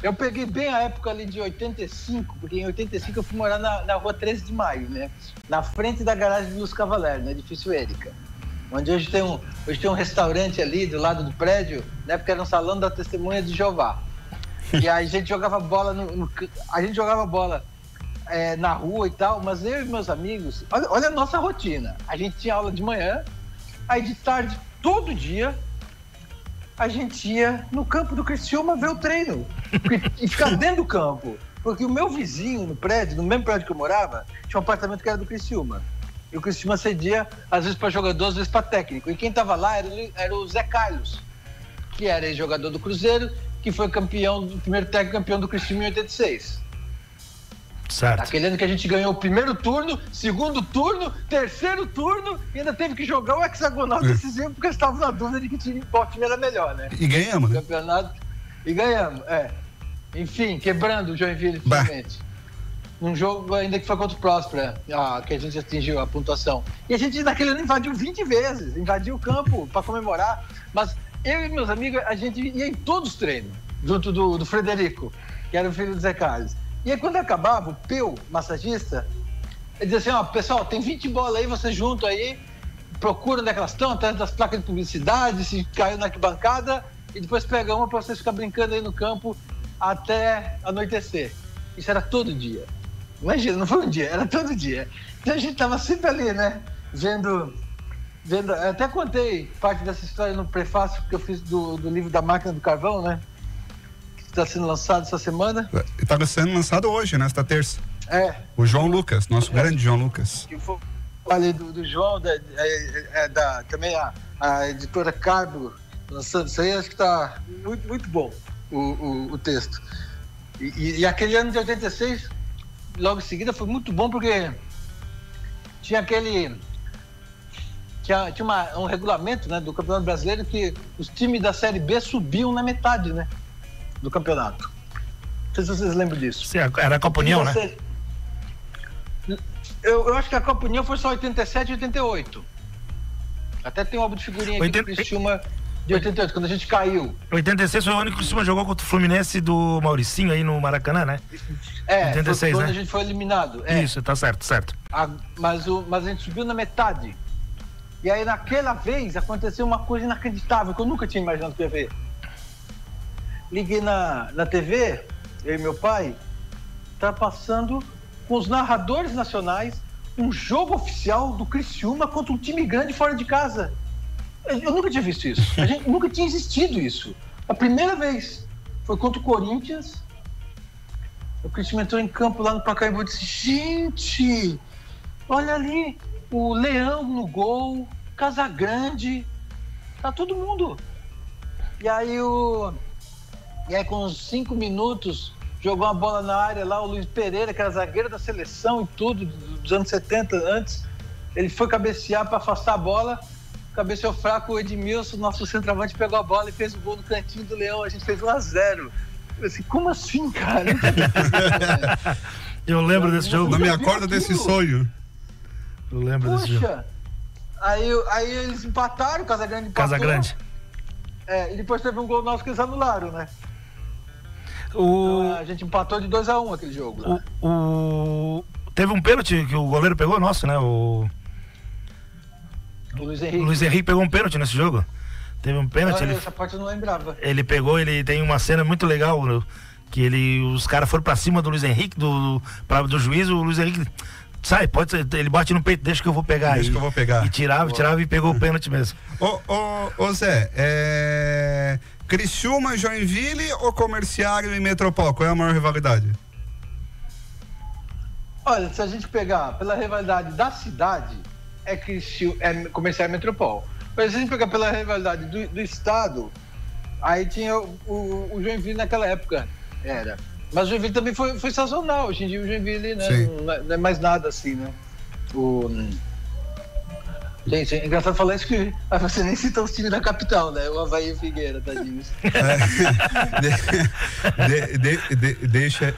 Eu peguei bem a época ali de 85, porque em 85 eu fui morar na rua 13 de Maio, né? Na frente da garagem dos Cavaleiros, no edifício Érica. Onde hoje tem um restaurante ali do lado do prédio, na época era um salão da Testemunha de Jeová. E aí a gente jogava bola na rua e tal, mas eu e meus amigos, olha a nossa rotina. A gente tinha aula de manhã, aí de tarde, todo dia, a gente ia no campo do Criciúma ver o treino e ficar dentro do campo. Porque o meu vizinho no prédio, no mesmo prédio que eu morava, tinha um apartamento que era do Criciúma. E o Criciúma cedia, às vezes para jogador, às vezes para técnico. E quem estava lá era o Zé Carlos, que era jogador do Cruzeiro, que foi primeiro técnico campeão do Criciúma em 86. Certo. Aquele ano que a gente ganhou o primeiro turno, segundo turno, terceiro turno, e ainda teve que jogar o hexagonal decisivo, porque estavam na dúvida de que qual time era melhor, né? E ganhamos, né? Campeonato. E ganhamos, Enfim, quebrando o Joinville, finalmente. Num jogo ainda que foi contra o Próspera, que a gente atingiu a pontuação. E a gente naquele ano invadiu 20 vezes, invadiu o campo para comemorar. Mas eu e meus amigos, a gente ia em todos os treinos, junto do Frederico, que era o filho do Zé Carlos. E aí quando acabava, o Peu, massagista, ele dizia assim, pessoal, tem 20 bolas aí, vocês juntam aí, procuram onde é que elas estão, atrás das placas de publicidade, se caiu na arquibancada, e depois pega uma para vocês ficarem brincando aí no campo até anoitecer. Isso era todo dia. Imagina, não foi um dia, era todo dia. Então a gente tava sempre ali, né? Vendo. Eu até contei parte dessa história no prefácio que eu fiz do livro da Máquina do Carvão, né? Que está sendo lançado essa semana. Está sendo lançado hoje, nesta terça. O João Lucas, nosso grande João Lucas. Que foi ali do João, também a editora Carbo, lançando isso aí, acho que está muito, muito bom o texto. E aquele ano de 86, logo em seguida, foi muito bom porque tinha um regulamento, né, do Campeonato Brasileiro que os times da Série B subiam na metade, né, do campeonato. Não sei se vocês lembram disso. Sim, era a Copa União, né? Eu acho que a Copa União foi só 87 e 88. Até tem um álbum de figurinha aqui do Criciúma de 88, quando a gente caiu. 86 foi o ano que o Criciúma jogou contra o Fluminense do Mauricinho aí no Maracanã, né? 86, foi quando a gente foi eliminado. Isso, tá certo. Mas a gente subiu na metade. E aí naquela vez aconteceu uma coisa inacreditável que eu nunca tinha imaginado que ia ver. Liguei na TV, eu e meu pai, tá passando com os narradores nacionais um jogo oficial do Criciúma contra um time grande fora de casa. Eu nunca tinha visto isso. Nunca tinha existido isso. A primeira vez foi contra o Corinthians. O Criciúma entrou em campo lá no Pacaembu e disse: gente, olha ali, o Leão no gol, Casagrande, tá todo mundo. E aí com uns 5 minutos, jogou uma bola na área lá, o Luiz Pereira, que era zagueiro da seleção e tudo, dos anos 70 antes, ele foi cabecear para afastar a bola, cabeceou fraco, o Edmilson, nosso centroavante, pegou a bola e fez o gol no cantinho do Leão, a gente fez 1-0. Assim, como assim, cara? Eu lembro desse jogo. Não me acorda desse sonho. Eu lembro desse jogo. Poxa, aí eles empataram, o Casagrande empatou. Casagrande. E depois teve um gol nosso que eles anularam, né? Então, a gente empatou de 2-1 aquele jogo lá. Teve um pênalti que o goleiro pegou, nosso, né? O Luiz Henrique. O Luiz Henrique pegou um pênalti nesse jogo. Teve um pênalti. Essa parte eu não lembrava. Ele pegou, ele tem uma cena muito legal, que os caras foram pra cima do Luiz Henrique, do juiz, o Luiz Henrique sai, pode ser, ele bate no peito, deixa que eu vou pegar. Deixa que eu vou pegar. E tirava e pegou o pênalti mesmo. Ô Zé, Criciúma, Joinville ou Comerciário e Metropol? Qual é a maior rivalidade? Olha, se a gente pegar pela rivalidade da cidade, é Comerciário e Metropol. Mas se a gente pegar pela rivalidade do estado, aí tinha o Joinville naquela época, era. Mas o Joinville também foi sazonal. Hoje em dia o Joinville, né, não é mais nada assim, né? Gente, é engraçado falar isso que você nem citou os times da capital, né? O Avaí e o Figueira, tadinhos.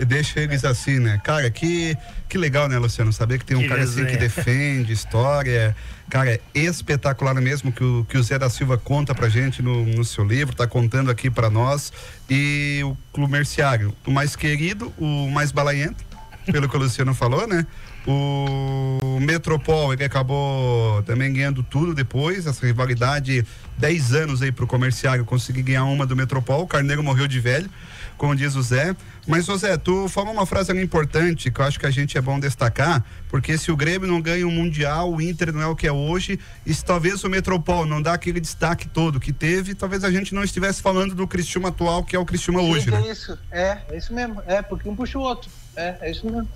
Deixa eles assim, né? Cara, que legal, né, Luciano? Saber que tem um cara assim que defende história. Cara, é espetacular mesmo que o Zé da Silva conta pra gente no seu livro, tá contando aqui pra nós. E o Comerciário, o mais querido, o mais balaento, pelo que o Luciano falou, né? O Metropol, ele acabou também ganhando tudo depois, essa rivalidade, 10 anos aí pro Comerciário conseguir ganhar uma do Metropol. O Carneiro morreu de velho, como diz o Zé. Mas, ô Zé, tu falou uma frase ali importante que eu acho que a gente é bom destacar, porque se o Grêmio não ganha o Mundial, o Inter não é o que é hoje, e se talvez o Metropol não dá aquele destaque todo que teve, talvez a gente não estivesse falando do Criciúma atual, que é o Criciúma hoje, né? É isso mesmo, porque um puxa o outro, é isso mesmo.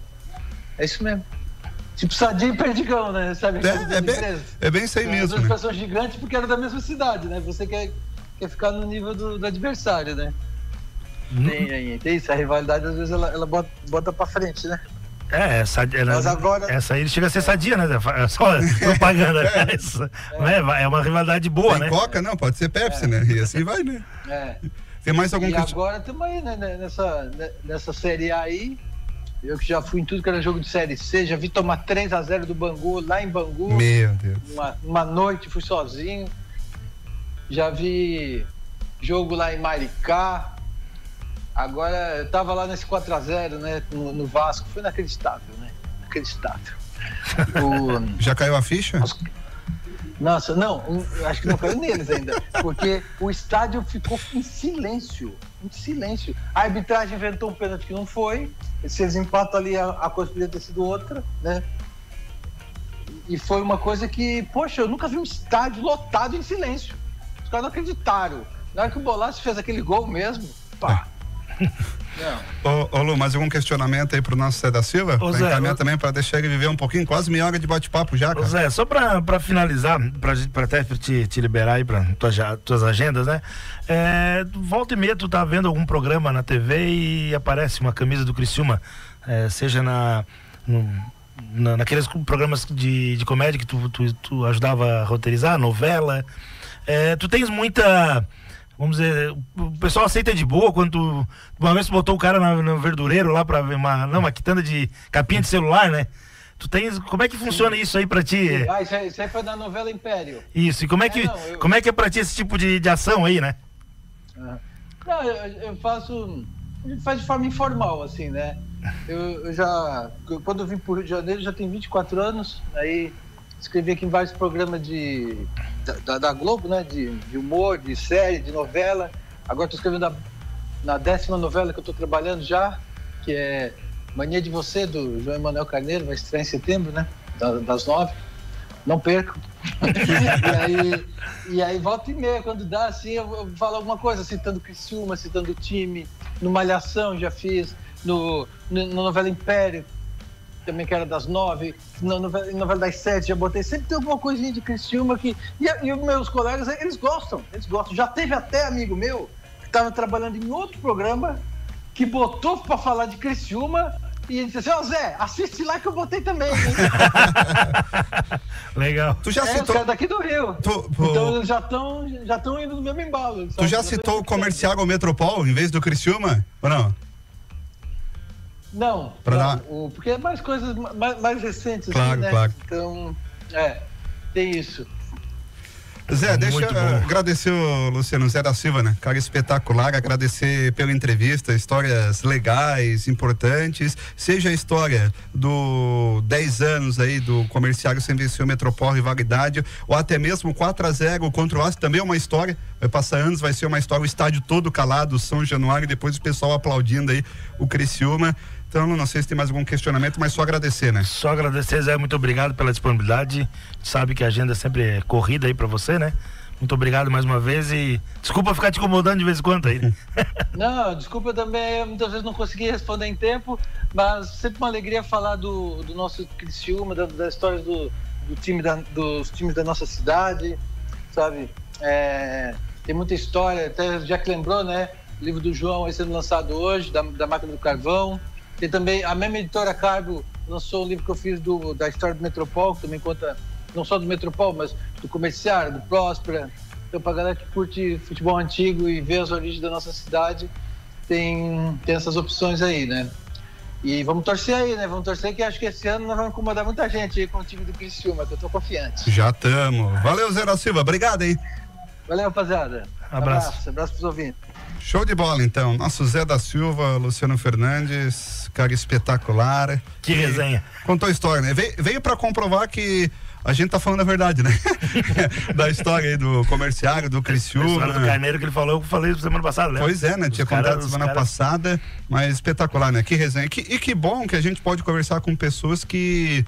É isso mesmo. Tipo Sadia e Perdigão, né? Sabe? É bem isso aí mesmo. As duas pessoas gigantes porque eram da mesma cidade, né? Você quer ficar no nível do adversário, né? Tem isso, a rivalidade às vezes ela bota pra frente, né? Mas agora... essa aí chega a ser sadia, né? É só propaganda. É uma rivalidade boa, tem, né? Coca, não, pode ser Pepsi, né? E assim vai, né? Tem mais algum agora estamos aí, né? Nessa Série A aí. Eu que já fui em tudo que era jogo de Série C, já vi tomar 3-0 do Bangu, lá em Bangu. Meu Deus. Uma noite, fui sozinho. Já vi jogo lá em Maricá. Agora, eu tava lá nesse 4-0, né, no Vasco. Foi inacreditável, né? Inacreditável. Já caiu a ficha? Nossa, não, acho que não caiu neles ainda. Porque o estádio ficou em silêncio. Em silêncio. A arbitragem inventou um pênalti que não foi. Se eles empatam ali, a coisa poderia ter sido outra, né? E foi uma coisa que, poxa, eu nunca vi um estádio lotado em silêncio. Os caras não acreditaram. Na hora que o Bolasso fez aquele gol mesmo, pá. Ô Lu, mais algum questionamento aí pro nosso Zé da Silva? Pra encaminhar também, pra deixar ele viver um pouquinho, quase meia hora de bate-papo já, cara. Ô Zé, só pra finalizar, pra até te liberar aí pra tuas agendas, né? Volta e meia tu tá vendo algum programa na TV e aparece uma camisa do Criciúma, seja naqueles programas de comédia que tu ajudava a roteirizar, novela. Tu tens muita... Vamos dizer, o pessoal aceita de boa quando uma vez tu botou o cara no verdureiro lá pra ver uma quitanda de capinha de celular, né? Como é que funciona isso aí pra ti? Isso aí foi da novela Império. Isso, e como é que é pra ti esse tipo de ação aí, né? Não, eu faço, a gente faz de forma informal, assim, né? Quando eu vim pro Rio de Janeiro, já tenho 24 anos, aí escrevi aqui em vários programas da Globo, né? De humor, de série, de novela. Agora estou escrevendo na 10ª novela que eu estou trabalhando já, que é Mania de Você, do João Emanuel Carneiro, vai estrear em setembro, né? Das 9. Não percam. e aí volta e meia, quando dá, assim, eu falo alguma coisa, citando Criciúma, citando o time. No Malhação já fiz, na novela Império, também que era das 9, na novela das 7 já botei, sempre tem alguma coisinha de Criciúma que... E os meus colegas, eles gostam. Já teve até amigo meu que estava trabalhando em outro programa que botou para falar de Criciúma E ele disse assim, Zé, assiste lá que eu botei também. Legal. Tu já citou... os caras daqui do Rio. Então eles já estão indo no mesmo embalo. Tu já citou o Comercial Metropol em vez do Criciúma? Ou não? Não, porque é mais coisas mais recentes. Claro, assim, né? claro. Então, tem isso. Zé, deixa eu agradecer o Luciano Zé da Silva, né? Cara espetacular, agradecer pela entrevista, histórias legais, importantes, seja a história do 10 anos aí do Comerciário sem vencer o Metropol rivalidade, ou até mesmo 4-0 contra o Aço, também é uma história, vai passar anos, vai ser uma história, o estádio todo calado, São Januário, e depois o pessoal aplaudindo aí o Criciúma. Então, não sei se tem mais algum questionamento, mas só agradecer, né? Só agradecer, Zé, muito obrigado pela disponibilidade. Sabe que a agenda sempre é corrida aí pra você, né? Muito obrigado mais uma vez e desculpa ficar te incomodando de vez em quando aí. Não, desculpa também, muitas vezes não consegui responder em tempo, mas sempre uma alegria falar do nosso Criciúma, da história do time dos times da nossa cidade, sabe? Tem muita história, até já que lembrou, né? O livro do João aí sendo lançado hoje, da Máquina do Carvão. Tem também, a mesma editora Carbo lançou um livro que eu fiz da história do Metropol, que também conta não só do Metropol, mas do Comerciário, do Próspera. Então, pra galera que curte futebol antigo e vê as origens da nossa cidade, tem essas opções aí, né? E vamos torcer aí, né? Vamos torcer que acho que esse ano nós vamos incomodar muita gente aí com o time do Criciúma, que eu tô confiante. Já estamos. Valeu, Zé da Silva. Obrigado, hein? Valeu, rapaziada. Abraço pros ouvintes. Show de bola, então. Nosso Zé da Silva, Luciano Fernandes, cara espetacular. Que resenha. Contou a história, né? Veio pra comprovar que a gente tá falando a verdade, né? Da história aí do Comerciário, do Criciúma. A história do Carneiro que ele falou, eu falei semana passada, né? Pois é, né? Tinha contado semana passada, mas espetacular, né? Que resenha. E que bom que a gente pode conversar com pessoas que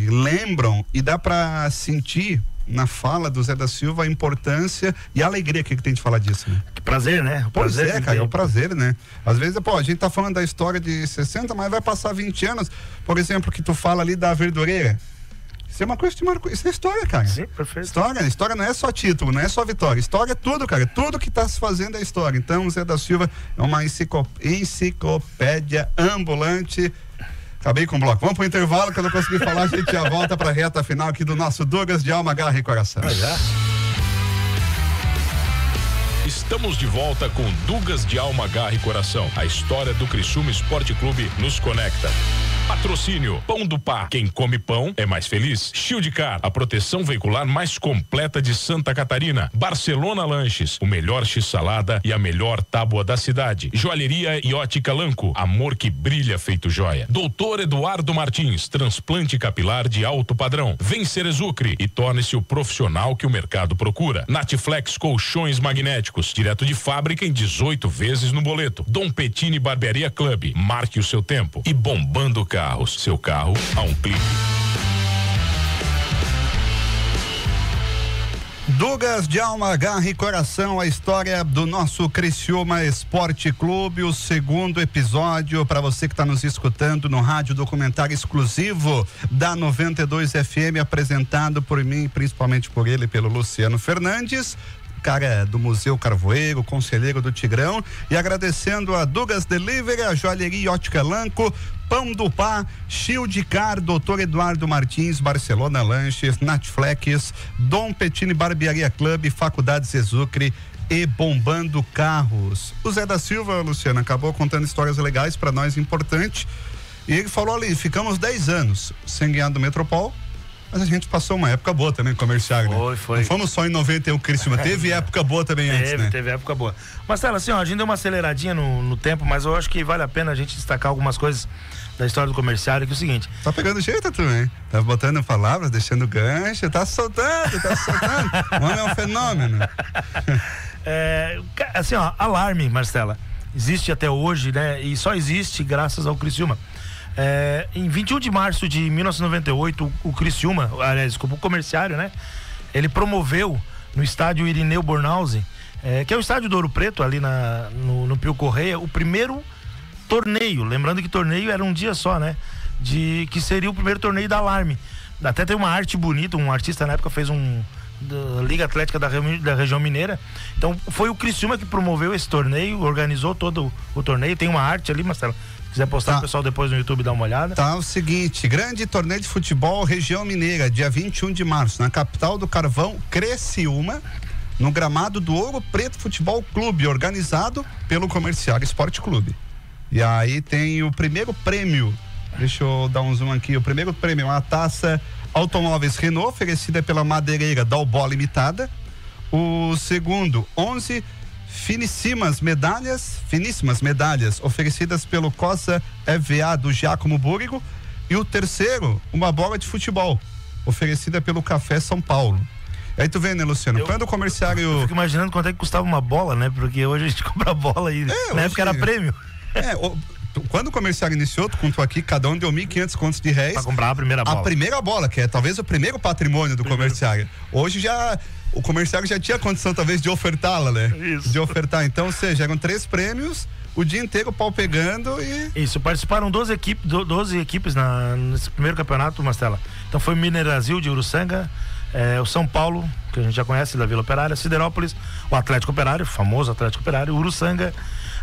lembram e dá pra sentir na fala do Zé da Silva a importância e a alegria que tem de falar disso, né? Que prazer, né? Pois é, cara, é um prazer, né? Às vezes, a gente tá falando da história de 60, mas vai passar 20 anos, por exemplo, que tu fala ali da verdureira. Isso é uma coisa que isso é história, cara. Sim, perfeito. História não é só título, não é só vitória. História é tudo, cara. Tudo que tá se fazendo é história. Então, o Zé da Silva é uma enciclopédia ambulante. Acabei com o bloco. Vamos pro intervalo, que eu não consegui falar, a gente já volta pra reta final aqui do nosso Douglas de Alma, Garra e Coração. Já. Estamos de volta com Douglas de Alma, Garra e Coração. A história do Criciúma Esporte Clube nos conecta. Patrocínio Pão do Pá. Quem come pão é mais feliz. Shieldcar, a proteção veicular mais completa de Santa Catarina. Barcelona Lanches, o melhor x-salada e a melhor tábua da cidade. Joalheria e ótica Lanco, amor que brilha feito joia. Doutor Eduardo Martins, transplante capilar de alto padrão. Vem Cerezucre e torne-se o profissional que o mercado procura. Natiflex colchões magnéticos, direto de fábrica em 18 vezes no boleto. Dom Pettini Barbearia Club, marque o seu tempo. E Bombando Carros, seu carro a um clique. Douglas de Alma, Garra e Coração, a história do nosso Criciúma Esporte Clube, o segundo episódio para você que está nos escutando no rádio documentário exclusivo da 92 FM, apresentado por mim, principalmente por ele, pelo Luciano Fernandes, cara do Museu Carvoeiro, conselheiro do Tigrão, e agradecendo a Douglas Delivery, a Joalheria e Ótica Lanco, Pão do Pá, Shieldcar, Doutor Eduardo Martins, Barcelona Lanches, Natflex, Dom Pettini Barbearia Club, Faculdade Cerezucre e Bombando Carros. O Zé da Silva, Luciano, acabou contando histórias legais para nós, importante, e ele falou ali, ficamos 10 anos sem ganhar do Metropol, mas a gente passou uma época boa também, Comerciário, né? Foi. Não fomos só em 91 Criciúma, teve época boa também antes, né? Teve época boa. Marcelo, assim, a gente deu uma aceleradinha no tempo, mas eu acho que vale a pena a gente destacar algumas coisas da história do Comerciário, que é o seguinte... Tá pegando jeito, tu, hein? Tá botando palavras, deixando gancho, tá soltando. O homem é um fenômeno. Assim, alarme, Marcela, existe até hoje, né? E só existe graças ao Criciúma. Em 21 de março de 1998, o Criciúma, o Comerciário, né? Ele promoveu no estádio Irineu Bornhausen, que é o estádio do Ouro Preto, ali no Pio Correia, o primeiro torneio. Lembrando que torneio era um dia só, né? Que seria o primeiro torneio da Alarme. Até tem uma arte bonita, um artista na época fez da Liga Atlética da Região Mineira. Então foi o Criciúma que promoveu esse torneio, organizou todo o torneio. Tem uma arte ali, Marcelo, quiser postar, o pessoal depois no YouTube dá uma olhada. Tá, o seguinte, grande torneio de futebol região mineira, dia 21 de março, na capital do carvão, Criciúma, no gramado do Ouro Preto Futebol Clube, organizado pelo Comerciário Esporte Clube. E aí tem o primeiro prêmio, deixa eu dar um zoom aqui, o primeiro prêmio é uma taça Automóveis Renault, oferecida pela madeireira Dalbó Limitada. O segundo, 11 finíssimas medalhas oferecidas pelo Cosa EVA do Giacomo Búrigo. E o terceiro, uma bola de futebol, oferecida pelo Café São Paulo. Aí tu vê, né, Luciano? Quando o comerciário... Eu fico imaginando quanto é que custava uma bola, né? Porque hoje a gente compra bola aí. Na época era prêmio. Quando o comerciário iniciou, tu contou aqui, cada um deu 1.500 contos de réis. Pra comprar a primeira bola. A primeira bola, que é talvez o primeiro patrimônio do comerciário. Hoje já... O comerciário já tinha condição, talvez, de ofertá-la, né? Isso. De ofertar. Então, ou seja, eram 3 prêmios, o dia inteiro o pau pegando e... Isso, participaram 12 equipes nesse primeiro campeonato, Mastella. Então foi o Mineirasil de Uruçanga, o São Paulo, que a gente já conhece, da Vila Operária, Siderópolis, o Atlético Operário, o famoso Atlético Operário, Uruçanga,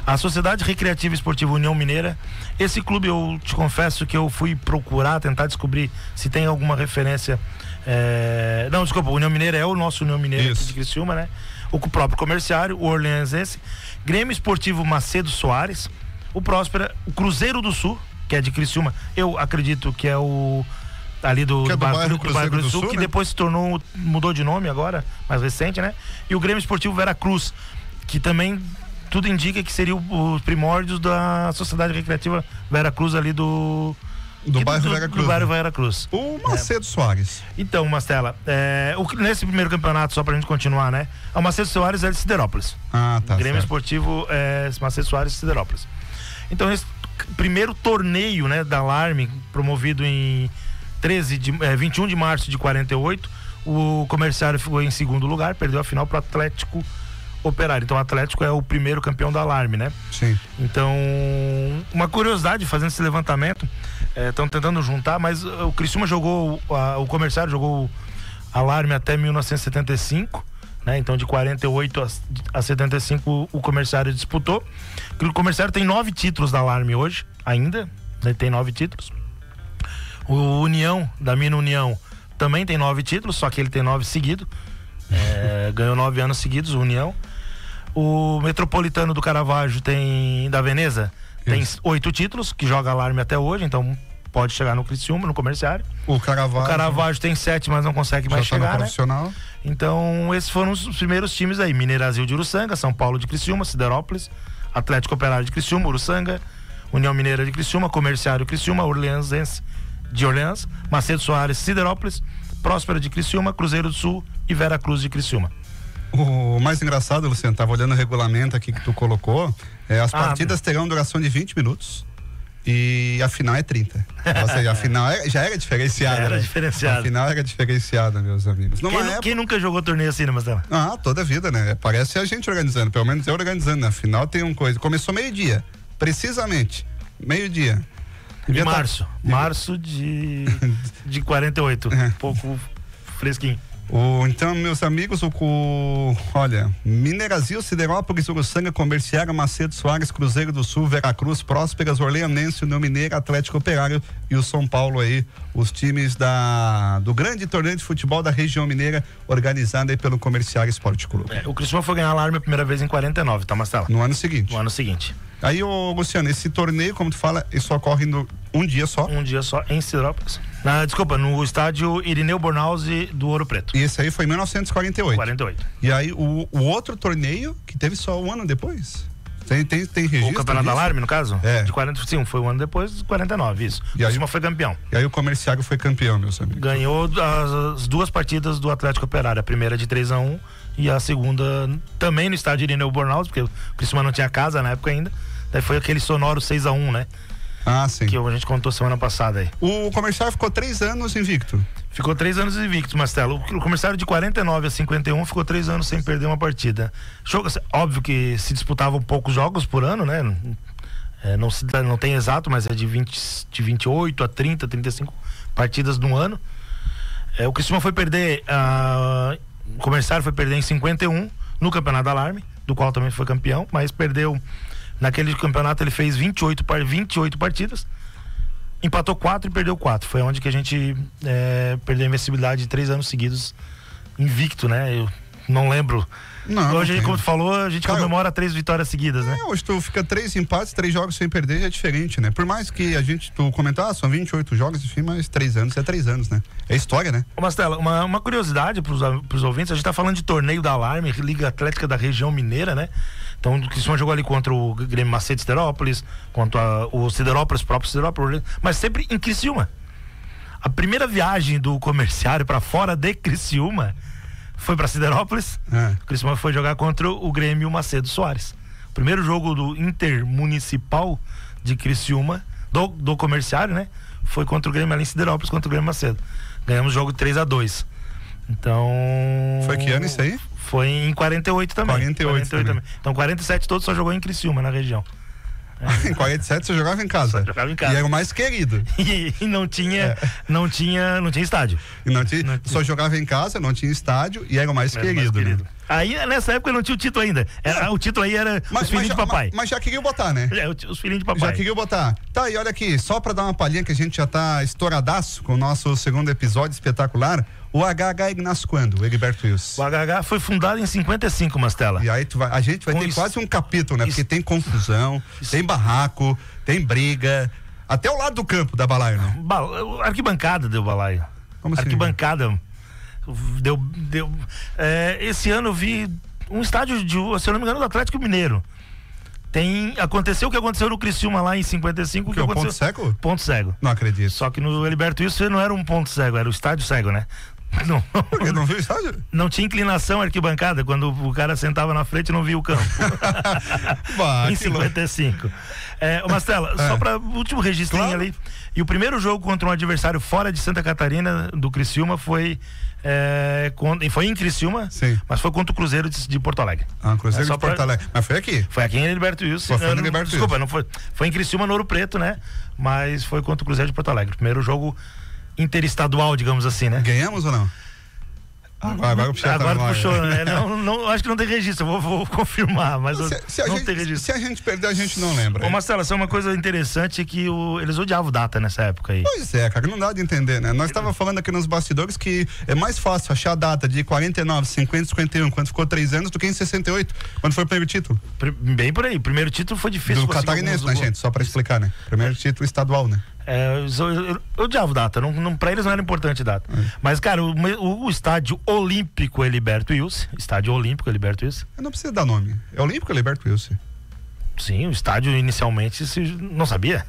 a Sociedade Recreativa e Esportiva União Mineira. Esse clube, eu te confesso que eu fui procurar, tentar descobrir se tem alguma referência... Não, desculpa, o União Mineira é o nosso União Mineira aqui de Criciúma, né? O próprio Comerciário, o Orleanense, Grêmio Esportivo Macedo Soares, o Próspera, o Cruzeiro do Sul, que é de Criciúma, eu acredito que é o ali do bairro Cruzeiro do Sul, que, né? Depois se tornou, mudou de nome agora, mais recente, né? E o Grêmio Esportivo Veracruz, que também tudo indica que seria os primórdios da Sociedade Recreativa Veracruz ali do bairro Veracruz. O Macedo Soares. Então, Mastella, nesse primeiro campeonato, só pra gente continuar, né? O Macedo Soares é de Siderópolis. Ah, tá. Grêmio Esportivo Macedo Soares de Siderópolis. Então, esse primeiro torneio, né, da Alarme, promovido em 21 de março de 48, o Comerciário ficou em segundo lugar, perdeu a final pro Atlético Operário. Então o Atlético é o primeiro campeão da Alarme, né? Sim. Então, uma curiosidade, fazendo esse levantamento, estão tentando juntar, mas o Criciúma jogou, o Comerciário jogou Alarme até 1975, né? Então de 48 a 75 o Comerciário disputou. O Comerciário tem 9 títulos da Alarme hoje, ainda, né? Tem 9 títulos. O União, da Mina União, também tem 9 títulos, só que ele tem 9 seguidos. Ganhou 9 anos seguidos, o União. O Metropolitano do Caravaggio da Veneza, tem 8 títulos, que joga Alarme até hoje, então pode chegar no Criciúma, no Comerciário. O Caravaggio tem 7, mas não consegue mais chegar, né? Então, esses foram os primeiros times aí: Mineirasil de Uruçanga, São Paulo de Criciúma, Siderópolis, Atlético Operário de Criciúma, Uruçanga, União Mineira de Criciúma, Comerciário Criciúma, Orleanense de Orleans, Macedo Soares, Siderópolis, Próspera de Criciúma, Cruzeiro do Sul e Veracruz de Criciúma. O mais engraçado, Luciano, tava olhando o regulamento aqui que tu colocou, as partidas terão duração de 20 minutos e a final é 30. Ou seja, a final já era diferenciada. A final era diferenciada, meus amigos. Quem nunca jogou torneio assim, né, Marcelo? Toda a vida, né? Parece a gente organizando, pelo menos eu organizando. Na final tem uma coisa, começou meio-dia, precisamente, meio-dia. Março de 48, um pouco fresquinho. Então, meus amigos, olha, Mineirasil, Siderópolis, Uruçanga, Comerciário, Macedo Soares, Cruzeiro do Sul, Veracruz, Prósperas, Orleanense, União Mineira, Atlético Operário e o São Paulo aí, os times do grande torneio de futebol da região mineira, organizado aí pelo Comerciário Esporte Clube. O Criciúma foi ganhar a Alarme a primeira vez em 49, tá, Marcelo? No ano seguinte. No ano seguinte. Aí, Luciano, esse torneio, como tu fala, isso ocorre um dia só? Um dia só, em Siderópolis. Desculpa, no estádio Irineu Bornhausen do Ouro Preto. E esse aí foi em 1948? 48. E aí, o outro torneio, que teve só um ano depois? Tem registro? O Campeonato da Alarme, no caso? De 40, sim, foi um ano depois, de 49, isso. E o Criciúma foi campeão. E aí o Comerciário foi campeão, meus amigos. Ganhou as 2 partidas do Atlético Operário, a primeira de 3-1 e a segunda também no estádio Irineu Bornhausen, porque o Criciúma não tinha casa na época ainda. Daí foi aquele sonoro 6-1, né? Sim. Que a gente contou semana passada aí. O Comerciário ficou 3 anos invicto. Ficou 3 anos invicto, Marcelo. O Comerciário de 49 a 51 ficou 3 anos sem perder uma partida. Óbvio que se disputavam poucos jogos por ano, né? Não tem exato, mas é de 28 a 30, 35 partidas no ano. O Criciúma foi perder, o Comerciário foi perder em 51 no Campeonato da Alarme, do qual também foi campeão, mas perdeu Naquele campeonato ele fez 28 partidas, empatou 4 e perdeu 4. Foi onde que a gente perdeu a invencibilidade de 3 anos seguidos invicto, né? Eu não lembro. Não, hoje, como tu falou, a gente comemora 3 vitórias seguidas, né? Hoje tu fica 3 empates, 3 jogos sem perder, já é diferente, né? Por mais que tu comentar, são 28 jogos, enfim, mas 3 anos é 3 anos, né? É história, né? Ô Mastella, uma curiosidade pros ouvintes, a gente tá falando de torneio da Alarme, Liga Atlética da Região Mineira, né? Então o Criciúma jogou ali contra o Grêmio Macedo Siderópolis, contra o Siderópolis, próprio Siderópolis, mas sempre em Criciúma. A primeira viagem do Comerciário para fora de Criciúma foi para Siderópolis. O Criciúma foi jogar contra o Grêmio Macedo Soares. O primeiro jogo do Intermunicipal de Criciúma, do Comerciário, né? Foi contra o Grêmio ali em Siderópolis, contra o Grêmio Macedo. Ganhamos o jogo 3-2. Então... Foi que ano isso aí? Foi em 48 também. 48 também. Então 47 todos só jogou em Criciúma, na região. Em 47 você jogava em casa. Só jogava em casa. E era o mais querido. E não tinha estádio. Só jogava em casa, não tinha estádio e era o mais querido. Né? Aí nessa época não tinha o título ainda. O título aí era os filhinhos de papai. Mas já queriam botar, né? Os filhinhos de papai. Já queriam botar. Tá, e olha aqui, só pra dar uma palhinha que a gente já tá estouradaço com o nosso segundo episódio espetacular. O HH nasce quando, o Egberto Wilson? O HH foi fundado em 55, Mastella. E aí a gente vai ter quase um capítulo, né? Porque tem confusão, tem barraco, tem briga, até o lado do campo da balaio, né? Arquibancada deu balaio. Como assim? Arquibancada deu esse ano eu vi um estádio se eu não me engano, do Atlético Mineiro. Aconteceu o que aconteceu no Criciúma lá em 55. O que aconteceu? Ponto cego? Ponto cego. Não acredito. Só que no Heriberto Wilson não era um ponto cego, era o estádio cego, né? Porque não viu o estádio? Não tinha inclinação arquibancada, quando o cara sentava na frente não via o campo. Em 55. Mastella, só para o último registrinho ali. E o primeiro jogo contra um adversário fora de Santa Catarina, do Criciúma, foi em Criciúma, sim, mas foi contra o Cruzeiro de Porto Alegre. Cruzeiro de Porto Alegre. Mas foi aqui? Foi aqui em Heriberto Wilson. Desculpa, não foi. Foi em Criciúma, no Ouro Preto, né? Mas foi contra o Cruzeiro de Porto Alegre. Primeiro jogo interestadual, digamos assim, né? Ganhamos ou não? Agora puxou, né? Não, acho que não tem registro, eu vou confirmar, mas não tem registro. Se a gente perder, a gente não lembra. Ô Marcelo, só uma coisa interessante é que eles odiavam o Data nessa época aí. Pois é, cara, não dá de entender, né? Nós estávamos falando aqui nos bastidores que é mais fácil achar a data de 49, 50, 51, quando ficou 3 anos, do que em 68, quando foi o primeiro título. Bem por aí, o primeiro título foi difícil. Do catarinense, né, gente? Só pra explicar, né? Primeiro título estadual, né? Eu odiava data, pra eles não era importante data. Mas, cara, o estádio Olímpico Heriberto Wilson, estádio Olímpico Heriberto Wilson. Eu não preciso dar nome, é Olímpico Heriberto Wilson. Sim, o estádio inicialmente, não sabia?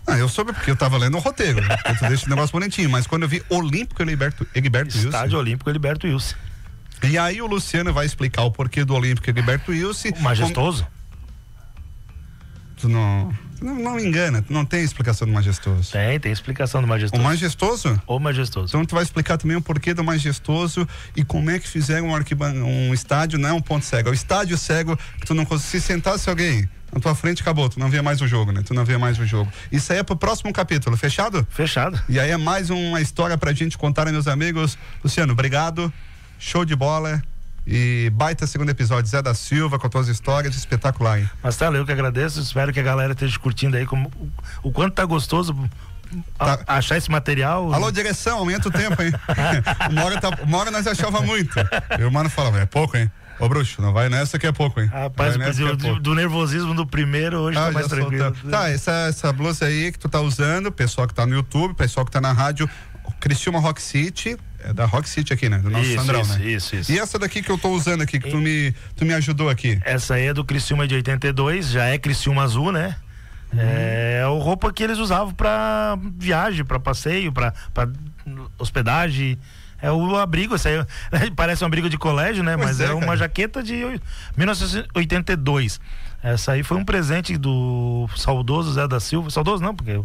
Eu soube porque eu tava lendo o roteiro, né? Tu deixa o negócio bonitinho, mas quando eu vi Olímpico Heriberto Wilson. Estádio Olímpico Heriberto Wilson. E aí o Luciano vai explicar o porquê do Olímpico Heriberto Wilson. Majestoso? Tu não me engana, tu não tem explicação do majestoso. Tem explicação do majestoso. O majestoso? O majestoso. Então tu vai explicar também o porquê do majestoso e como é que fizeram um estádio, não é um ponto cego, é o estádio cego que tu não consegue, se sentasse alguém na tua frente, acabou, tu não via mais o jogo, né? Tu não via mais o jogo. Isso aí é pro próximo capítulo, fechado? Fechado. E aí é mais uma história pra gente contar, meus amigos. Luciano, obrigado, show de bola. E baita segundo episódio, Zé da Silva com as tuas histórias, espetacular, hein? Marcelo, eu que agradeço, espero que a galera esteja curtindo aí o quanto tá gostoso achar esse material. Alô, direção, aumenta o tempo, hein? uma hora nós achava muito. E o mano falava, é pouco, hein? Ô bruxo, não vai nessa que é pouco, hein? Rapaz, do nervosismo do primeiro, hoje tá mais tranquilo. Tá, essa blusa aí que tu tá usando, pessoal que tá no YouTube, pessoal que tá na rádio, Criciúma Rock City, é da Rock City aqui, né? Do nosso Sandrão, né? Isso. E essa daqui que eu tô usando aqui, que tu me ajudou aqui? Essa aí é do Criciúma de 82, já é Criciúma azul, né? É a roupa que eles usavam pra viagem, pra passeio, pra hospedagem. É o abrigo, esse aí parece um abrigo de colégio, né? Mas é uma jaqueta de 1982. Essa aí foi um presente do saudoso Zé da Silva. Saudoso não, porque...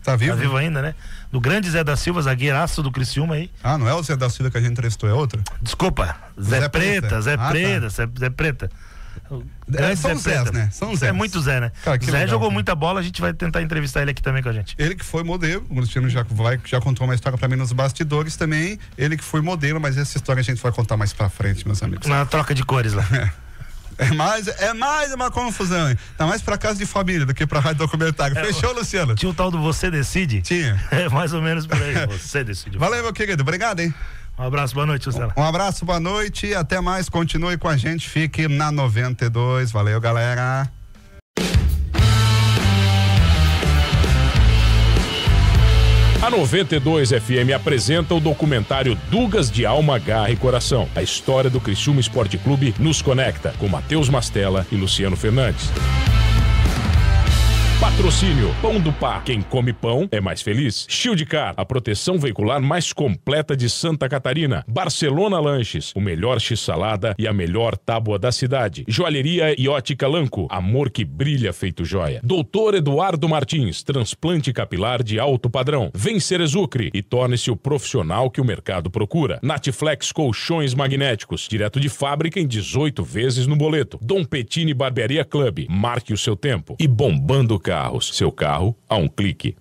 Tá vivo? Tá vivo ainda, né? Do grande Zé da Silva, zagueiraço do Criciúma aí. Não é o Zé da Silva que a gente entrevistou, é outro? Desculpa, Zé Preta. Zé Preta. São Zés, né? São Zés. É muito Zé, né? Cara, Zé legal, jogou muita bola, a gente vai tentar entrevistar ele aqui também com a gente. Ele que foi modelo, o Luciano já contou uma história pra mim nos bastidores também. Ele que foi modelo, mas essa história a gente vai contar mais pra frente, meus amigos. Na troca de cores lá. É mais uma confusão, hein? Tá mais pra casa de família do que pra rádio documentário. Fechou, Luciano? Tinha o tal do Você Decide? Tinha. É mais ou menos por aí. Você decide. Valeu, meu querido. Obrigado, hein? Um abraço, boa noite, Luciano. Um abraço, boa noite. Até mais. Continue com a gente. Fique na 92. Valeu, galera. A 92 FM apresenta o documentário Dugas de Alma, Garra e Coração. A história do Criciúma Esporte Clube nos conecta, com Matheus Mastella e Luciano Fernandes. Patrocínio Pão do Pá. Quem come pão é mais feliz. Shieldcar, a proteção veicular mais completa de Santa Catarina. Barcelona Lanches, o melhor x-salada e a melhor tábua da cidade. Joalheria e ótica Lanco, amor que brilha feito joia. Doutor Eduardo Martins, transplante capilar de alto padrão. Vem Cerezucre e torne-se o profissional que o mercado procura. Natiflex Colchões Magnéticos, direto de fábrica em 18 vezes no boleto. Dom Pettini Barbearia Club, marque o seu tempo. E Bombando Carros, seu carro a um clique.